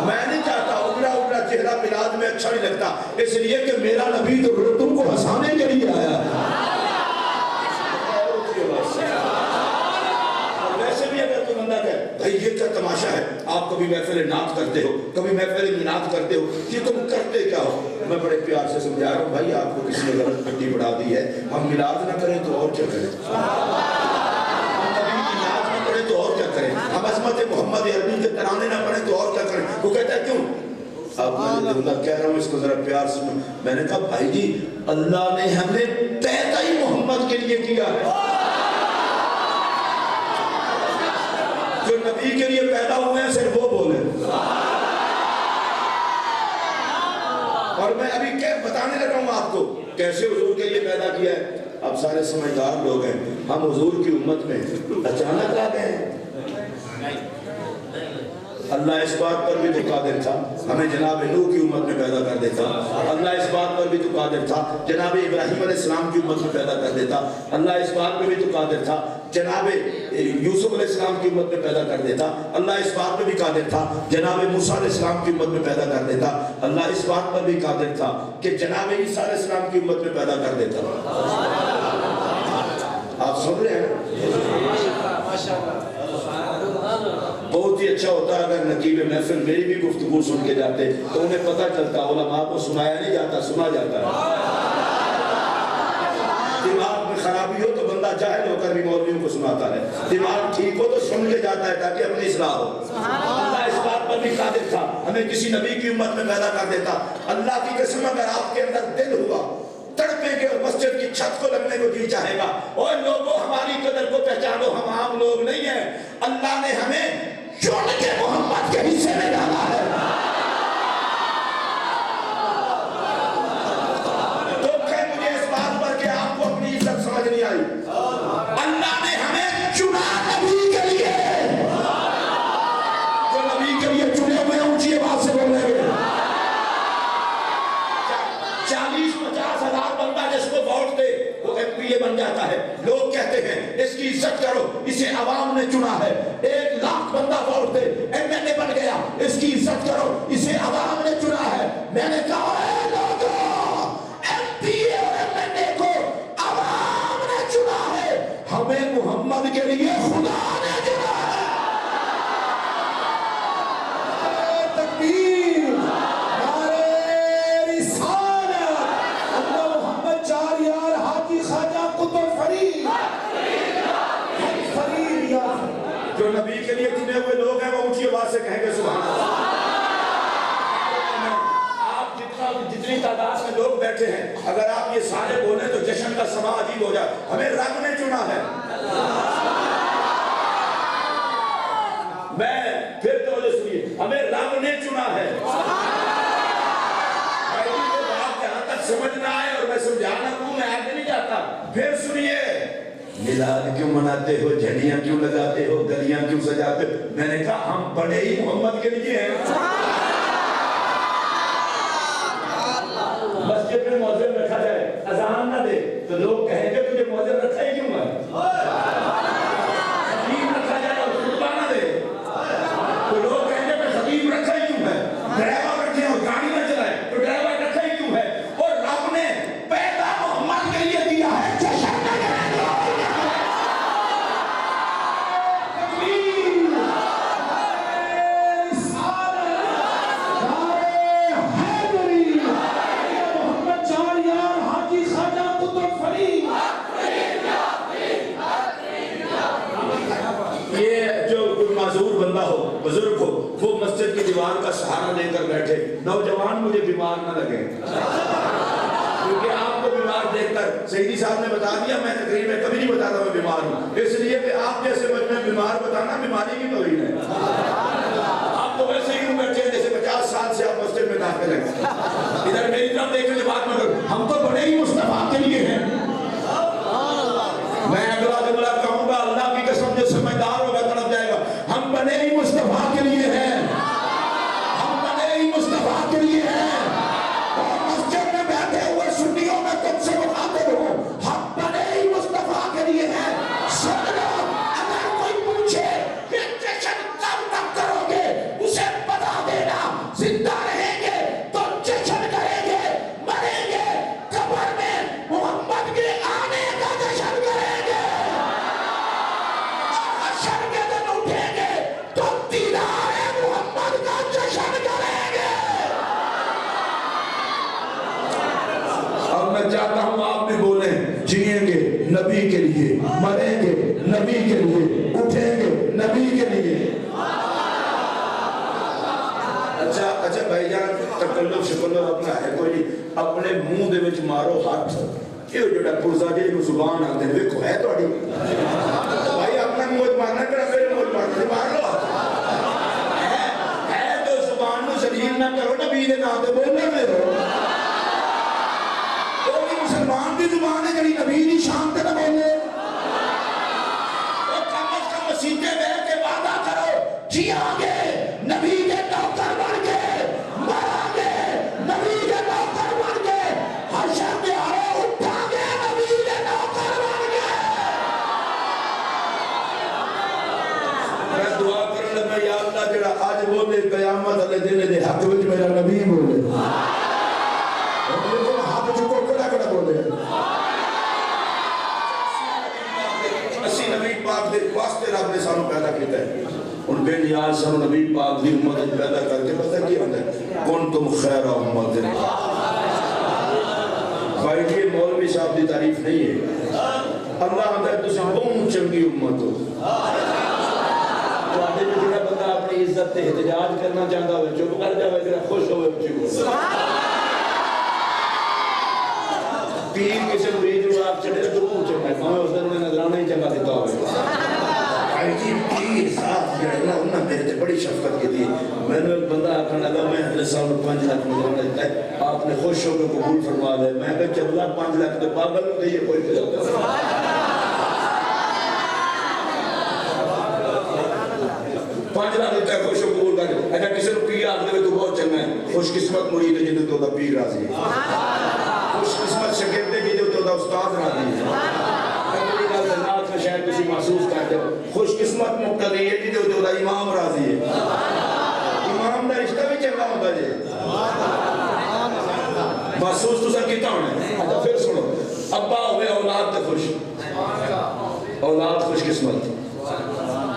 میں نہیں چاہتا اگڑا اگڑا چہرہ میلاد میں اچھا نہیں لگتا، اس لیے کہ میرا نبی تو تم کو ہنسانے کے لیے آیا ہے۔ اور ویسے بھی اگر کوئی بندہ کہے بھائی یہ کیا تماشا ہے، آپ کبھی محفل نعت کرتے ہو، کبھی محفل میلاد کرتے ہو، یہ تم کرتے کیا ہو؟ میں بڑے پیار سے سمجھا رہا ہوں بھائی آپ کو کسی نے غلط پٹی پڑھا دی ہے، ہم میلاد نہ کریں تو اور کیا کریں، ہم نبی کی نعت نہ کریں تو اور کیا کریں، ہم عظمت محمد عربی کے ترانے نہ پڑھیں تو اور کیا کریں۔ وہ کہتا ہے کیوں؟ اب میں نے کہہ رہا ہوں اس کو ذرا پیار سے میں نے کہا بھائی جی اللہ نے ہمیں پیدا ہی محمد کے لیے کیا ہے، جو نبی کے لیے پیدا ہوئے ہیں صرف وہ بولے۔ اور میں ابھی بتانے لگا ہوں آپ کو کیسے حضور کے لیے پیدا کیا ہے۔ اب سارے سمجھدار لوگ ہیں، ہم حضور کی امت میں اچانک آ گئے ہیں۔ اللہ اس بات پر بھی تو قادر تھا ہمیں جناب نوح کی امت میں پیدا کر دیتا، اللہ اس بات پر بھی تو قادر تھا جناب ابراہیم علیہ السلام کی امت میں پیدا کر دیتا، اللہ اس بات پر بھی تو قادر تھا جناب یوسف علیہ السلام کی امت میں پیدا کر دیتا، اللہ اس بات پر بھی قادر تھا جناب موسیٰ علیہ السلام کی امت میں پیدا کر دیتا، اللہ اس بات پر بھی قادر تھا کہ جناب عیسیٰ علیہ السلام کی امت میں پیدا کر دیتا۔ آپ سن رہے ہیں؟ بہت ہی اچھا ہوتا ہے اگر نقیب محفل میری بھی گفتگو سن کے جاتے تو انہیں پتہ چلتا علماء کو سنایا نہیں جاتا، سنا جاتا ہے۔ دماغ میں خرابی ہو تو جاہل ہو کر بھی مولویوں کو سناتا ہے. دماغ ٹھیک ہو تو سن کے جاتا ہے تاکہ اپنی اصلاح ہو. اللہ اس بات پر بھی قادر تھا, ہمیں کسی نبی کی امت میں پیدا کر دیتا. اللہ کی قسم اگر آپ کے اندر دل ہوا تڑپیں گے اور مسجد کی چھت کو لگنے کو جی چاہے گا. اور لوگوں ہماری قدر کو پہچانو, ہم عام لوگ نہیں ہیں. اللہ نے ہمیں چن کے محمد کے حصے میں ڈالا ہے. دکھ ہے مجھے اس بات پر کہ آپ کو اپنی عزت سمجھ نہیں آئی. اللہ نے ہمیں چنا نبی کے لیے. جو نبی کے لیے چنے ہوئے اونچی آواز سے بولیں گے. 40-50 ہزار بندہ جس کو ووٹ دے وہ ایم پی اے بن جاتا ہے. لوگ کہتے ہیں اس کی عزت کرو, اسے عوام نے چنا ہے. 1 لاکھ بندہ ووٹ دے ایم این اے بن گیا, اس کی عزت کرو, اسے عوام نے چنا ہے. میں نے کہا اے لوگوں, ایم پی اے اور ایم این اے کو عوام نے چنا ہے, ہمیں محمد کے لیے خدا نے چنا ہے. تکبیر, نعرہ رسالت, اللہ محمد چار یار حاجی خواجہ قطب فرید فرید یار. جو نبی کے لیے چنے ہوئے لوگ ہیں وہ اونچی آواز سے کہیں گے سبحان اللہ. آپ جتنی تعداد میں لوگ بیٹھے ہیں, اگر آپ یہ سارے بولیں تو جشن کا سما عجیب ہو جائے. ہمیں رب نے چنا ہے. میں پھر توجہ سنیے, ہمیں رب نے چنا ہے. بات جہاں تک سمجھنا ہے اور میں سمجھانا ہوں, میں آگے نہیں جاتا. پھر سنیے, میلاد کیوں مناتے ہو, جھنڈیاں کیوں لگاتے ہو, گلیاں کیوں سجاتے ہو؟ میں نے کہا ہم بڑے ہی محمد کے لیے ہیں. مسجد میں مؤذن رکھا جائے, اذان نہ دے تو لوگ کہیں گے تجھے مؤذن رکھا ہی کیوں ہے. خطیب رکھا جائے اور خطبہ نہ دے تو لوگ کہیں گے خطیب رکھا ہی کیوں ہے. ڈرائیور رکھے اور گاڑی نہ چلائے تو ڈرائیور رکھا ہی کیوں ہے. اور رب نے پیدا محمد کے لیے دیا ہے. جشن نہ کریں گے. بزرگ ہو, وہ مسجد کی دیوار کا سہارا لے کر بیٹھے. نوجوان مجھے بیمار نہ لگے, کیونکہ آپ کو بیمار دیکھ کر سیدی صاحب نے بتا دیا, میں تقریر میں کبھی نہیں بتاتا میں بیمار ہوں, اس لیے کہ آپ جیسے مجھ میں بیمار بتانا بیماری کی توہین ہے. آپ تو ویسے ہی بیٹھے ہیں جیسے 50 سال سے آپ مسجد میں داخل ہیں. ادھر میری طرف دیکھنے کے بعد مگر ہم تو بڑے ہی مصطفیٰ کے لیے ہیں. میں اگلا جملہ کہوں گا, اللہ کی قسم جو سمجھدار ہوگا تڑپ جائے گا. ہم بڑے ہی مصطفیٰ کے لیے ہیں. ہم بڑے ہی مصطفیٰ کے لیے ہیں. اور مسجد میں بیٹھے ہوئے سنیوں میں تم سے مخاطب ہوں, ہم بڑے ہی مصطفیٰ کے لیے ہیں. سن لو, اگر کوئی پوچھے کہ جشن کب تک کرو گے, اسے بتا دینا زندہ رہیں گے تو جشن کریں گے, مریں گے قبر میں محمد کے آنے کا جشن کریں گے. اور حشر کے دن اٹھیں گے تو دیدار محمد کا جشن کریں گے. اب میں چاہتا ہوں آپ بھی بولیں, جئیں گے نبی کے لیے, مریں گے نبی کے لیے, اٹھیں گے نبی کے لیے. اچھا بھائی جان, تکلف شکلف اپنا ہے کوئی, اپنے منہ دے وچ مارو ہاتھ. یہ جڑا پرزا جی کو زبان آتے ہیں, ویکھو ہے تہاڈی بھائی, اپنا منہ مارنا کڑا میرے منہ مارنا, مار لو. ہے تو زبان نو ذلیل نہ کرو, نبی دے نام تے بولنا میرے. وہ بھی مسلمان دی زبان ہے جڑی نبی دی شان تے نہ بولے. وہ کم از کم مسیتے بیٹھ کے وعدہ کرو, جیاں گے نبی کے نوکر بن کے, مریں گے نبی کے نوکر بن کے, حشر میں آئے اٹھا گے نبی کے نوکر بن کے. میں دعا کرنے لگا, یا اللہ جڑا آج بولے قیامت والے دن دے حق وچ میرا نبی بولے. ہاتھ چکو کڑا کڑا بولے. اسی نبی پاک دے واسطے رب نے سانو پیدا کیتا ہے. ان بے نیاز سانو نبی پاک دی امت پیدا کر کے پتہ کیا ہوتا ہے, کنتم خیر امت. بھائی یہ مولوی صاحب دی تعریف نہیں ہے, اللہ آتا ہے تسی بہت چنگی امت ہو تواڈے وچ جڑا بندہ اپنی عزت تے احتجاج کرنا چاہتا ہوئے چپ کر جاوے جڑا خوش ہوئے اچھی بول پیر کسی مرید نو آپ چڑھے تو بہت چنگا ہے اس دن انہیں نظرانہ ہی چنگا دیتا ہوئے جی پیر صاحب جڑا انہاں میرے تے بڑی شفقت کی تھی میں نے ایک بندہ آکھنے لگا میں حضرت صاحب نے 5 لاکھ نظرانہ دیتا ہے آپ نے خوش ہو کے قبول فرما دے میں کہا چلا 5 لاکھ تو پاگل ہو گئی ہے کوئی فضل 5 لاکھ دیتا ہے خوش ہو قبول کر ایسا کسی نے پیر آکھ دے تو بہت چنگا ہے خوش قسمت مرید ہے جنہوں تو دا پیر راضی ہے خوش قسمت شکرتے جنہوں تو دا استاد راضی ہے نات میں شاید کسی محسوس کرتے ہو خوش قسمت مقتدی ہے جنہوں تو دا امام راضی ہے امام دا رشتہ بھی چنگا ہوتا جی محسوس تو سر کیتا ہونے اچھا پھر سنو ابا ہوئے اولاد تے خوش اولاد خوش قسمت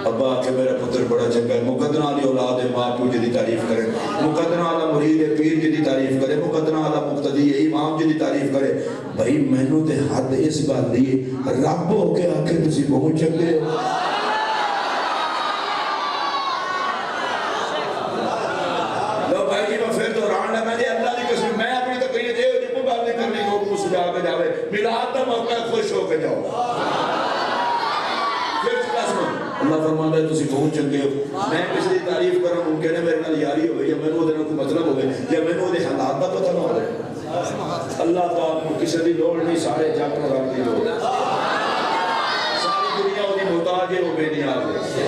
ابا کہ میرا پتر بڑا چنگا ہے مقدنہ علی اولاد ہے ماں پیو جدی تعریف کرے مقدنہ علی مرید ہے پیر جدی تعریف کرے مقدنہ علی مقتدی ہے امام جدی تعریف کرے بھائی میں نو تے حد اس بات دی رب ہو کے آکے تسی بہت چنگے ہو لو بھائی جی میں پھر تو ران لگا جی اللہ دی قسم میں اپنی تقریر دے ہو جی کوئی بات نہیں کرنی کو اس جا کے جاوے میلاد دا موقع خوش ہو کے جاؤ اللہ فرماتا ہے تسی بہت چنگے ہو میں کسی دی تعریف کروں ممکن ہے میرے نال یاری ہوئے یا میں نے وہ کوئی مطلب ہوئے یا میں نے وہ حالات دا پتہ نہ ہوئے اللہ پاک کو کسی دی لوڑ نہیں سارے جگ نو رب دی لوڑ ساری دنیا وہ دی محتاج ہے وہ بے نیاز ہے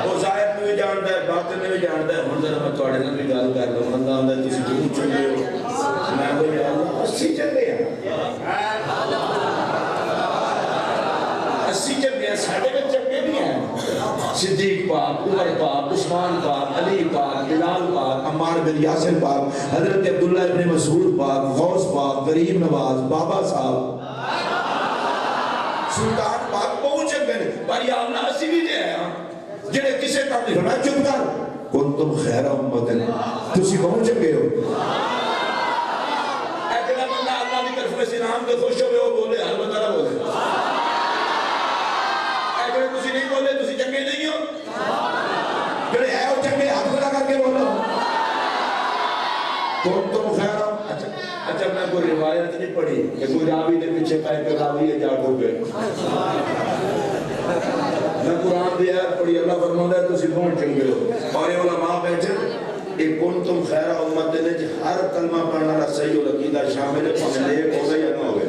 وہ ظاہر میں بھی جانتا ہے باطن میں بھی جانتا ہے ہن ذرا میں تواڈے نال بھی گل کر لوں اللہ آندا ہے تسی بہت چنگے ہو میں وہ یا اللہ اسی چنگے ہیں اسی چنگے ہیں ساڈے وچ چنگے نہیں ہیں صدیق پاک عمر پاک عثمان پاک علی پاک بلال پاک عمار بن یاسر پاک حضرت عبداللہ ابن مسعود پاک غوث پاک غریب نواز بابا صاحب سلطان پاک بہت چنگے ہیں پر یا اللہ اسی بھی دے ہیں جنہیں کسے کام نہیں ہونا چپ کر کنتم خیر امت تسی بہت چنگے ہو اے جگہ بندہ اللہ کی طرف سے نام کے خوش ہوئے وہ بولے ہر بندہ نہ بولے تسی نہیں بولے تسی چنگے نہیں ہو جڑے ہے وہ چنگے ہاتھ بنا کر کے بولو تم خیر اچھا میں کوئی روایت نہیں پڑھی کہ کوئی راوی دے پیچھے پائے کہ راوی ہے جا ڈوبے میں قرآن دے آیت پڑھی اللہ فرماتا ہے تسی بہت چنگے ہو اور یہ علماء بیٹھے ایک کنتم خیر امت نے ہر کلمہ پڑھنا رہا صحیح و عقیدہ شامل ہے پھر نیک ہو گئے یا نہ ہو گئے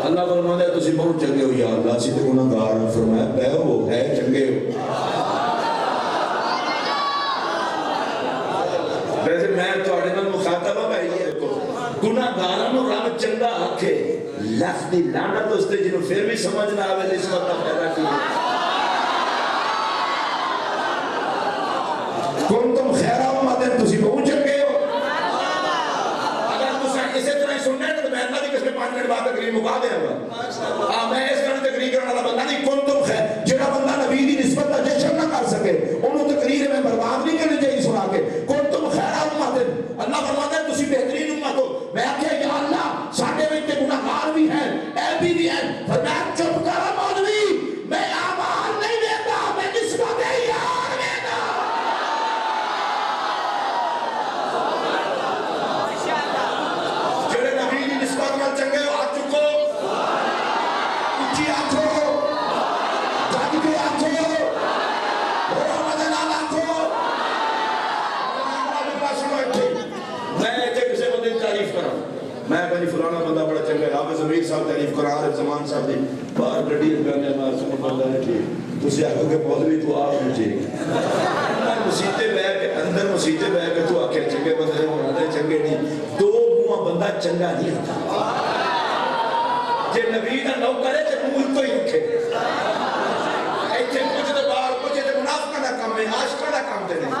اللہ فرماتا ہے تسی بہت چنگے ہو یا اللہ سی تے گناہگار ہیں فرمایا پے ہو ہے چنگے ہو ویسے میں تواڈے نال مخاطب ہوں بھائی گناہگاراں نو رب چنگا آکھے لفظ دی لعنت اس تے جنوں پھر بھی سمجھ نہ آوے نسبت دا پیدا کی کنتم خیر امت تسی بہت چنگے ہو اگر تساں اسی طرح سننا تو میں اللہ دی قسم 5 منٹ بعد تقریر مکا دیاں گا میں اس طرح تقریر کرنے والا بندہ نہیں کنتم خیر جڑا بندہ نبی دی نسبت دا جشن نہ کر سکے انہوں تقریر میں برباد نہیں کرنی چاہیے سنا کے کنتم خیر امت اللہ فرماتا ہے تسی بہترین امت ہو میں آکھیا یا اللہ ساڈے وچ گناہگار بھی ہیں عیبی بھی ہیں فرمایا چپ کر مولوی میں اعمال نہیں دیتا میں نسبت یار دیتا جڑے نبی دی نسبت نال چنگے ہو ہاتھ چکو اونچی آنکھو جاگ کے آنکھو بڑا مدد نال آنکھو میں ایسے کسی بندے کی تعریف کرا میں بنی فلانا بندہ بڑا چنگا ہے حافظ امیر صاحب تعریف کرا عارف زمان صاحب دی باہر گڈی لگانے میں سن بندہ ہے ٹھیک تسی آکھو کہ مولوی تو آپ نہیں ٹھیک مسیتے بہ کے اندر مسیتے بہ کے تو آکھے چنگے بندے ہونے چنگے نہیں دو منہ بندہ چنگا نہیں ہوتا جے نبی دا نو کرے تے منہ تو ہی رکھے ایتھے کچھ تے باہر کچھ تے منافقاں دا کام ہے عاشقاں دا کام تے نہیں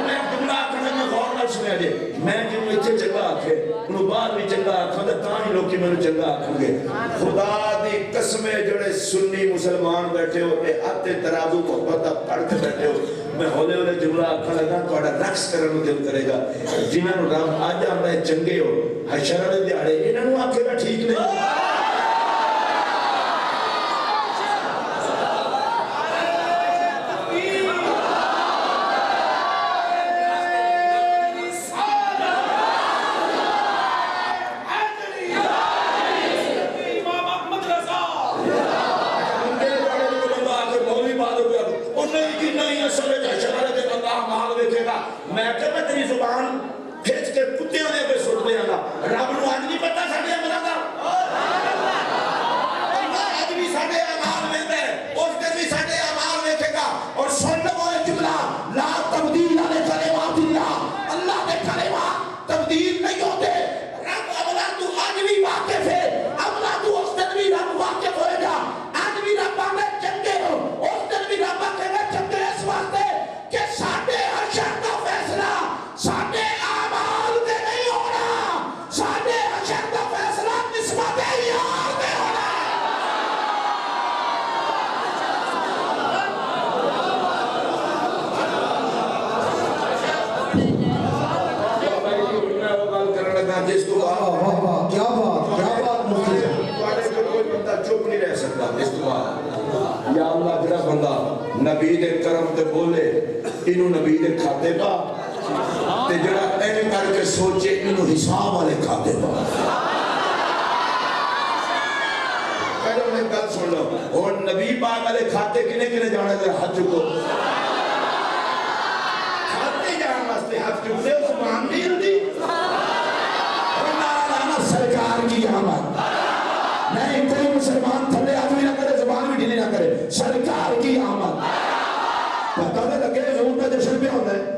میں جملہ کرنے میں غور نہ سنیا جے میں جنوں اتنے چنگا آکھے انہوں باہر بھی چنگا آکھاں تے تاں ہی لوکی میں چنگا آکھیں گے خدا دی قسمیں جڑے سنی مسلمان بیٹھے ہو اے آتے ترازو کو پتہ پڑھ کے بیٹھے ہو میں ہولے ہولے جملہ آکھاں لگا تواڈا رقص کرن دل کرے گا جنہاں نوں رب اج آندا ہے چنگے ہو حشر والے دیہاڑے انہاں نوں آکھے گا ٹھیک نہیں دیکھے گا میں کہ میں تیری زبان کھچ کے کتیاں نے پہ سٹ دیا گا رب نو آج نہیں پتا ساڑھے عملہ دا آج بھی ساڑھے عمال میں دے اس دن بھی ساڑھے عمال دیکھے گا اور سن لو ایک جملہ لا تبدیل علی کلمات اللہ اللہ کے کلمات تبدیل نہیں ہوتے رب عملہ تو آج بھی واقف ہے عملہ تو اس دن بھی رب واقف ہوئے گا آج بھی رب آنے چنگے ہو اس دن بھی رب آنے چنگے اس واسطے کہ ساڑھے حشر کا فیصلہ ساڑھے اعمال دے نہیں ہونا ساڑھے حشر کا فیصلہ نسبت یار دے ہونا جس کو کیا بات مفتی صاحب کوئی بندہ چپ نہیں رہ سکتا اس کو یا اللہ جڑا بندہ نبی دے کرم تے بولے انہوں نبی دے کھاتے پا تے جڑا این کر کے سوچے انہوں حساب والے کھاتے پا پہلے انہیں گل سن لو اور نبی پاک والے کھاتے کنے کنے جانے دے ہاتھ چکو کھاتے جان واسطے ہاتھ چکتے زبان نہیں ہوتی سرکار کی آمد نہیں کوئی مسلمان تھلے آدمی نہ کرے زبان بھی ڈھیلی نہ کرے سرکار کی آمد پتہ نہیں لگے حضور کا جشن پہ ہوتا ہے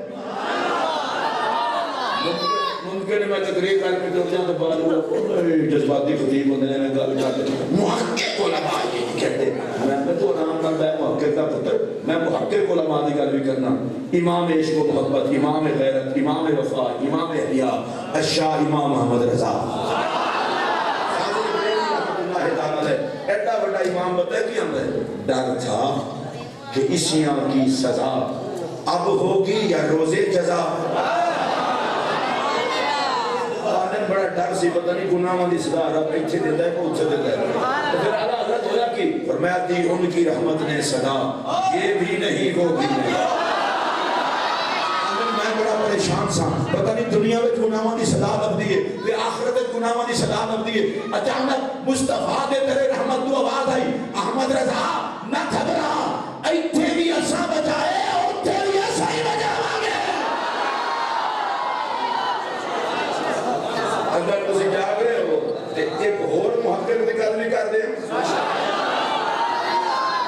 ممکن ہے میں تقریر کر کے تو جاتا بعد جذباتی خطیب ہوتے ہیں میں گل کرتے محقق علماء یہ کہتے میں تو نام کرتا ہے محقق کا پتر میں محقق علماء کی گل بھی کرنا امام عشق و محبت امام غیرت امام وفا امام احیاء الشاہ امام محمد رضا ایڈا بڑا امام بتا کیا ہے ڈر تھا کہ اسیاں کی سزا اب ہوگی یا روزے جزا بڑا ڈر سی پتہ نہیں گناہوں دی سزا رب پیچھے دیتا ہے پہنچے دیتا ہے تو پھر اعلیٰ حضرت ہویا کی فرمایا دی ان کی رحمت نے صدا یہ بھی نہیں وہ بھی نہیں میں بڑا پریشان سا پتہ نہیں دنیا میں گناہوں دی صدا لب دیئے پھر آخرت گناہوں دی صدا لب دیئے اچانک مصطفیٰ دے تیرے رحمت تو آواز آئی احمد رضا نہ گھبرا ایتھے بھی ایسا بجائے اور تیری ایسا ہی بجاوا گے اگر تسی جاگ رہے ہو ایک اور محقق دی گل بھی کر دیں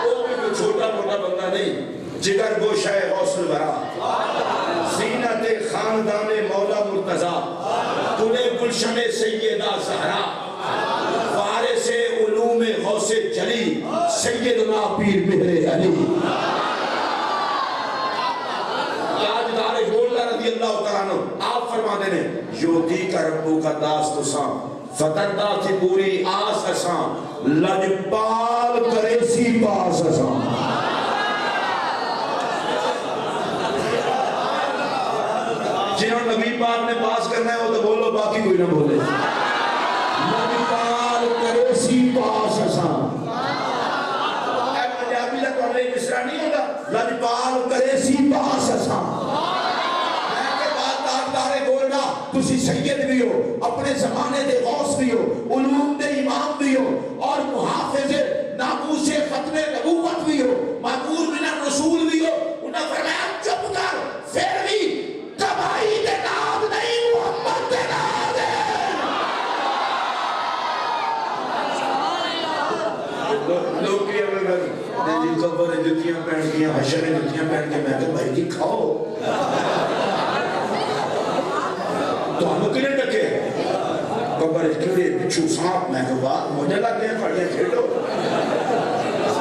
وہ بھی کوئی چھوٹا موٹا بندہ نہیں جگر گوشہ غوث الورا زینت خاندان مولا مرتضی تنے گلشن سیدہ زہرا وارث علوم غوث جلی سیدنا پیر مہر علی تاجدار گولڈا رضی اللہ تعالیٰ عنہ آپ فرما دینے یوتی کا ربو کا داست سام فتردہ تھی پوری آس اساں لجپال کرے سی پاس اساں جنہوں نبی پاک نے پاس کرنا ہے وہ تو بولو باقی کوئی نہ بولے لجپال کرے سی پاس اساں اے پنجابی لگا ہمیں مصرہ نہیں ہوگا لجپال کرے سی پاس اساں تسی سید بھی ہو اپنے زمانے دے غوث بھی ہو علوم دے امام بھی ہو اور محافظ ناموس ختم نبوت بھی ہو مامور من الرسول بھی ہو انہاں فرمایا چپ کر پھر بھی تباہی دے نام نہیں محمد دے نام ہے لوگ کی اگر جی قبر جتیاں پہن گیا حشر جتیاں پہن کے میں کہ بھائی جی کھاؤ تو ہم کنے ٹکے قبر کیڑے بچھو سانپ میں کہ بات مجھے لگ گئے پڑھیں کھیڑو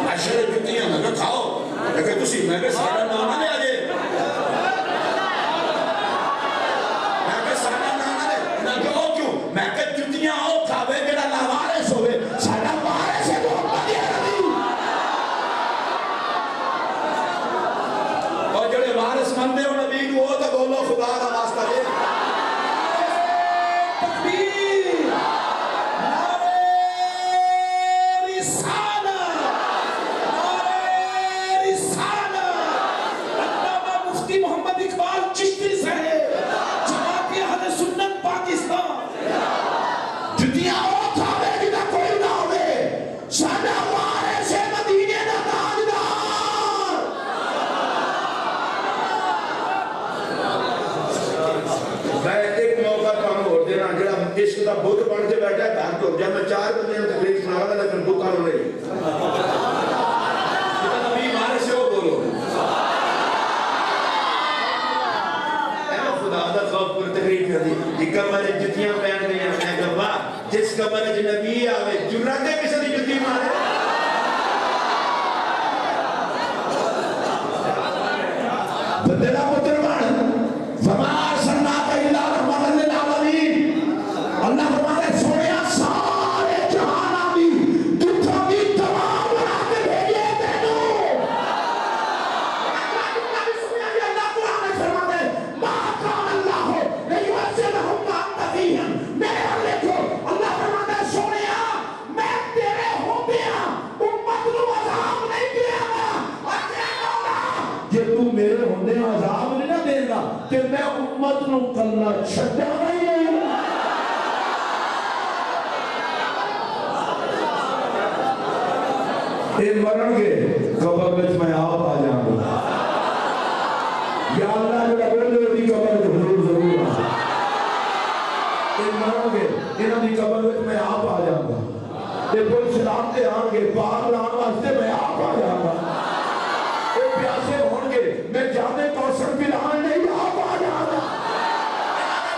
عشر جتیاں میں کہ کھاؤ لیکن تسی میں کہ سارا نانا لے آجے میں کہ سارا نانا لے میں کہ او کیوں میں کہ جتیاں او کھاوے جڑا لاوارس ہوئے سارا وارس ہے محمد یا نبی اور جڑے وارس مندے ہو نبی کو ہو تو بولو خدا کا واسطہ لے عشق دا بت بن کے بیٹھا ہے گھر ٹر جا میں 4 بندے تقریر سنا رہا لیکن بتاں نوں نہیں نبی مارے سے وہ بولو خدا دا خوف پر تقریر کر دی کہ کمرے جتیاں پہن گئی ہیں میں کہا واہ جس کمرے نبی آوے جرات ہے کسی دی جتی مارے بندہ پتر بن فما ارسلناک الا رحمۃ للعالمین اللہ فرماتا ہے سونیا سارے جہاناں دی دکھاں دی تمام بنا کے بھیجے تینوں اللہ قرآن میں فرماتا ہے ما کان اللہ لیعذبہم وانت فیہم میرے اللہ کو اللہ فرماتا ہے سونیا میں تیرے ہوندیاں امت نو عذاب نہیں دیا جے تو میرے ہوندے عذاب نہیں نہ دے گا کہ میں امت نو کلا چھڈا نہیں ہے اے مرن گے قبر وچ میں آپ آ جاؤں گا یا اللہ جو بولے دی قبر وچ حضور ضرور آ اے مرن گے انہاں دی قبر وچ میں آپ آ جاؤں گا اے کوئی سلام تے آن گے پاک لان واسطے میں آپ آ جاؤں گا پیاسے ہون گے میں جانے کوثر پلان نہیں آپ آ جانا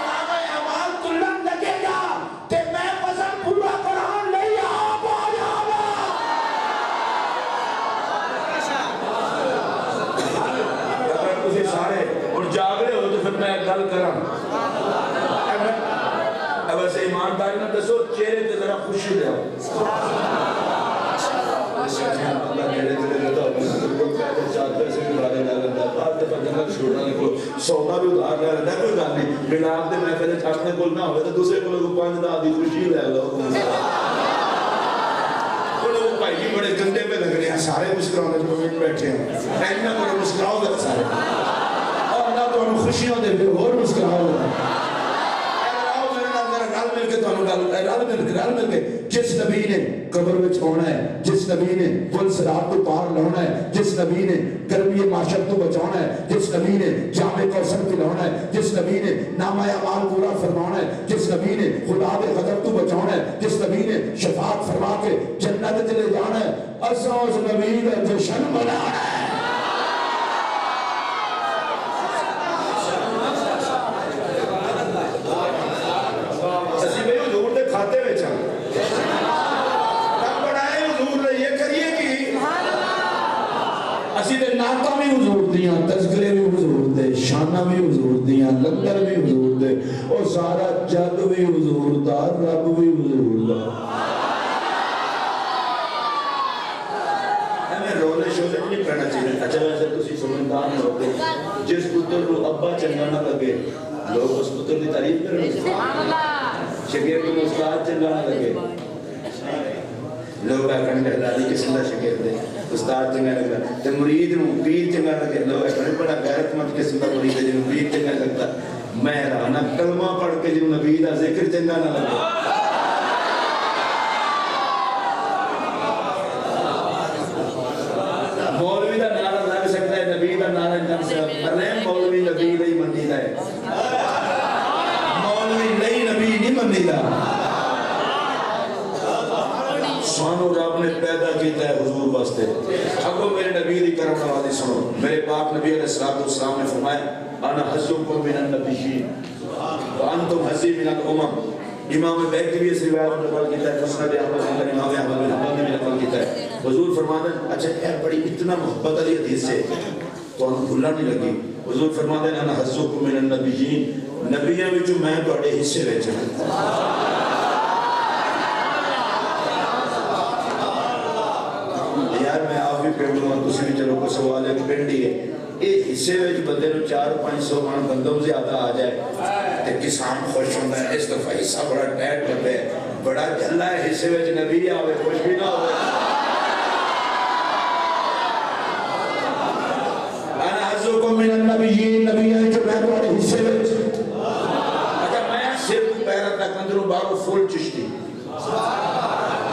نام اعمال تلن لگے گا کہ میں وزن پورا قرآن نہیں آپ آ جانا اگر تسی سارے اور جاگ رہے ہو تو پھر میں گل کرا اب ایسے ایمانداری نہ دسو چہرے تے ذرا خوشی لے آؤ اللہ میرے دل میں تو چار پیسے بھی بارے نہ لگتا بعد دفعہ جنگل چھوڑنا نہیں کو سودا بھی ادھار لے رہا کوئی گل نہیں ملاپ دے محفل اپنے کول نہ ہوئے تو دوسرے کو لوگ 5 دا دی خوشی لے لو وہ لوگ بھائی جی بڑے گندے پہ لگ رہے ہیں سارے مسکرانے جو بیٹھے ہیں اینا کو مسکراؤ گے سارے اور اللہ تو انہوں خوشیوں دے بھی اور مسکراؤ گے رل مل کے جس نبی نے قبر وچ ہونا ہے جس نبی نے پل صراط تو پار لانا ہے جس نبی نے گرمی معاشر تو بچانا ہے جس نبی نے جام کوثر پلانا ہے جس نبی نے نامہ اعمال پورا فرمانا ہے جس نبی نے خدا دے غضب تو بچانا ہے جس نبی نے شفاعت فرما کے جنت چلے جانا ہے اساں اس نبی دا جشن منانا ہے نعتاں بھی حضور دیاں تذکرے بھی حضور دے شانہ بھی حضور دیاں لنگر بھی حضور دے اور سارا جگ بھی حضور دا رب بھی حضور دا ہمیں رولے شولے نہیں پڑھنا چاہیے اچھا ویسے تسی سمجھدار ہوتے جس پتر کو ابا چنگا نہ لگے لوگ اس پتر کی تعریف کریں شگیر کو استاد چنگا نہ لگے لوگ آکھن دہلالی قسم دا شگیر دے استاد چنگا لگا تے مرید نو پیر چنگا لگے لوگ آکھن بڑا غیرت مند قسم دا مرید ہے جنوں پیر چنگا لگتا میں رانا کلمہ پڑھ کے جنوں نبی دا ذکر چنگا نہ لگے مولوی دا نعرہ لگ سکتا ہے نبی دا نعرہ لگ سکتا ہے مرلین مولوی نبی لئی مندی دا ہے مولوی لئی نبی نہیں مندی دا سانو رب نے پیدا کیتا ہے حضور واسطے اگو میرے نبی دی کرم نوازی سنو میرے پاک نبی علیہ السلام نے فرمایا انا حزبکم من النبیین وانتم حزی من الامم امام بیک بھی اس روایت میں نقل کیتا ہے مسند احمد بن امام احمد بن حنبل نے بھی نقل کیتا ہے حضور فرماتے ہیں اچھا یہ بڑی اتنا محبت علی حدیث سے تو ہم بھولا نہیں لگی حضور فرماتے ہیں انا حزبکم من النبیین نبیوں وچوں میں تواڈے حصے وچ ہوں یار میں آپ بھی پینڈوں ہوں تسی بھی چلو کوئی سوال ہے پینڈی ہے ایک حصے میں بندے نو 400-500 من بندوں زیادہ آ جائے تے کسان خوش ہوتا ہے اس دفعہ حصہ بڑا ٹیٹ کرتا ہے بڑا جھلا ہے حصے میں نبی آوے خوش بھی نہ ہوئے انا حزبکم من النبیین نبیین جو میں تواڈے حصے وچ اچھا میں صرف پیرا تک اندروں باہروں فل چشتی